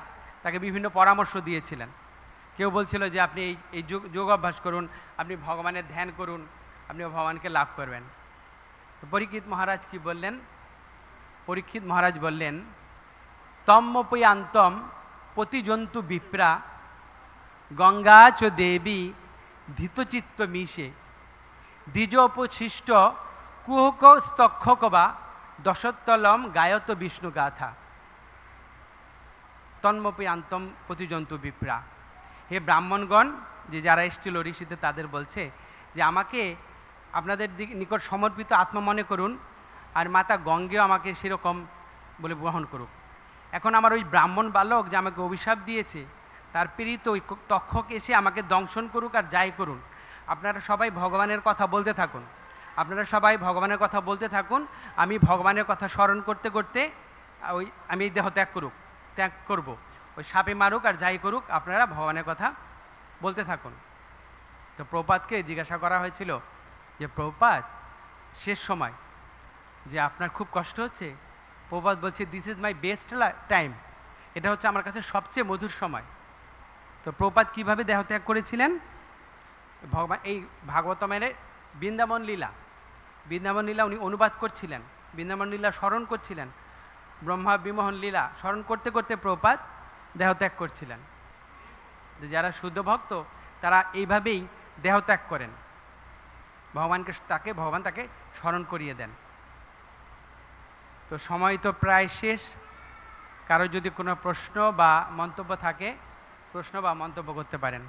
তাকে বিভিন্ন পরামর্শ দিয়েছিলেন। কেউ বলছিল যে আপনি এই যোগ অভ্যাস করুন, আপনি ভগবানের ধ্যান করুন, আপনি ভগবানকে লাভ করবেন। পরীক্ষিত মহারাজ কি বললেন? পরীক্ষিত মহারাজ বললেন তম্মপয়ান্তম পতিজন্তু বিপ্রা গঙ্গা চ দেবী ধৃতচিত্ত মিশে দ্বিজোপশিষ্ট কুহক স্তক্ষক বা দশত্তলম গায়ত বিষ্ণু গাথা। তন্মপি আন্তম প্রতিজন্তু বিপ্রা। হে ব্রাহ্মণগণ, যে যারা এসেছিল ঋষিতে, তাদের বলছে যে আমাকে আপনাদের নিকট সমর্পিত আত্মা মনে করুন, আর মাতা গঙ্গেও আমাকে সেরকম বলে গ্রহণ করুক। এখন আমার ওই ব্রাহ্মণ বালক যে আমাকে অভিশাপ দিয়েছে, তার পীড়িত ওই তক্ষক এসে আমাকে দংশন করুক আর যাই করুন, আপনারা সবাই ভগবানের কথা বলতে থাকুন, আপনারা সবাই ভগবানের কথা বলতে থাকুন। আমি ভগবানের কথা স্মরণ করতে করতে আমি এই দেহ ত্যাগ করব। ওই সাপে মারুক আর যাই করুক, আপনারা ভগবানের কথা বলতে থাকুন। তো প্রভুপাদকে জিজ্ঞাসা করা হয়েছিল যে প্রভুপাদ, শেষ সময় যে আপনার খুব কষ্ট হচ্ছে। প্রভুপাদ বলছে, this is my best time, এটা হচ্ছে আমার কাছে সবচেয়ে মধুর সময়। তো প্রভুপাদ কীভাবে দেহত্যাগ করেছিলেন? ভগবান এই ভাগবতমের বৃন্দাবন লীলা উনি অনুবাদ করছিলেন, বৃন্দাবন লীলা স্মরণ করছিলেন, ব্রহ্মা বিমোহন লীলা স্মরণ করতে করতে প্রভুপাদ দেহত্যাগ করছিলেন। যারা শুদ্ধ ভক্ত তারা এইভাবেই দেহত্যাগ করেন, ভগবান তাকে স্মরণ করিয়ে দেন। তো সময় তো প্রায় শেষ। কারো যদি কোনো প্রশ্ন বা মন্তব্য থাকে, প্রশ্ন বা মন্তব্য করতে পারেন।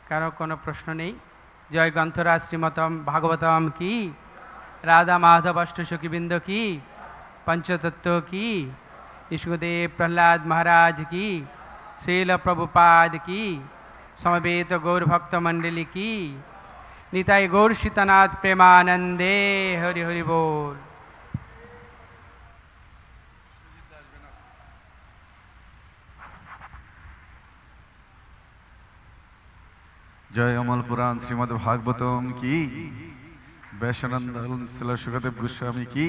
কারো কোনো প্রশ্ন নেই? জয় গ্রন্থরাজ শ্রীমতম ভাগবতম কি, রাধা মাধব অষ্টসখীবৃন্দ কি, पंचतत्व की, विष्णुदेव प्रहलाद महाराज की, श्रील प्रभुपाद की, समवेत गौर भक्त मंडली की, निताय गौर सीतानाथ प्रेमानंदे। हरि हरि बोल।
जय अमल पुराण श्रीमद् भागवतम की, वैश्वानंद सुखदेव गोस्वामी की।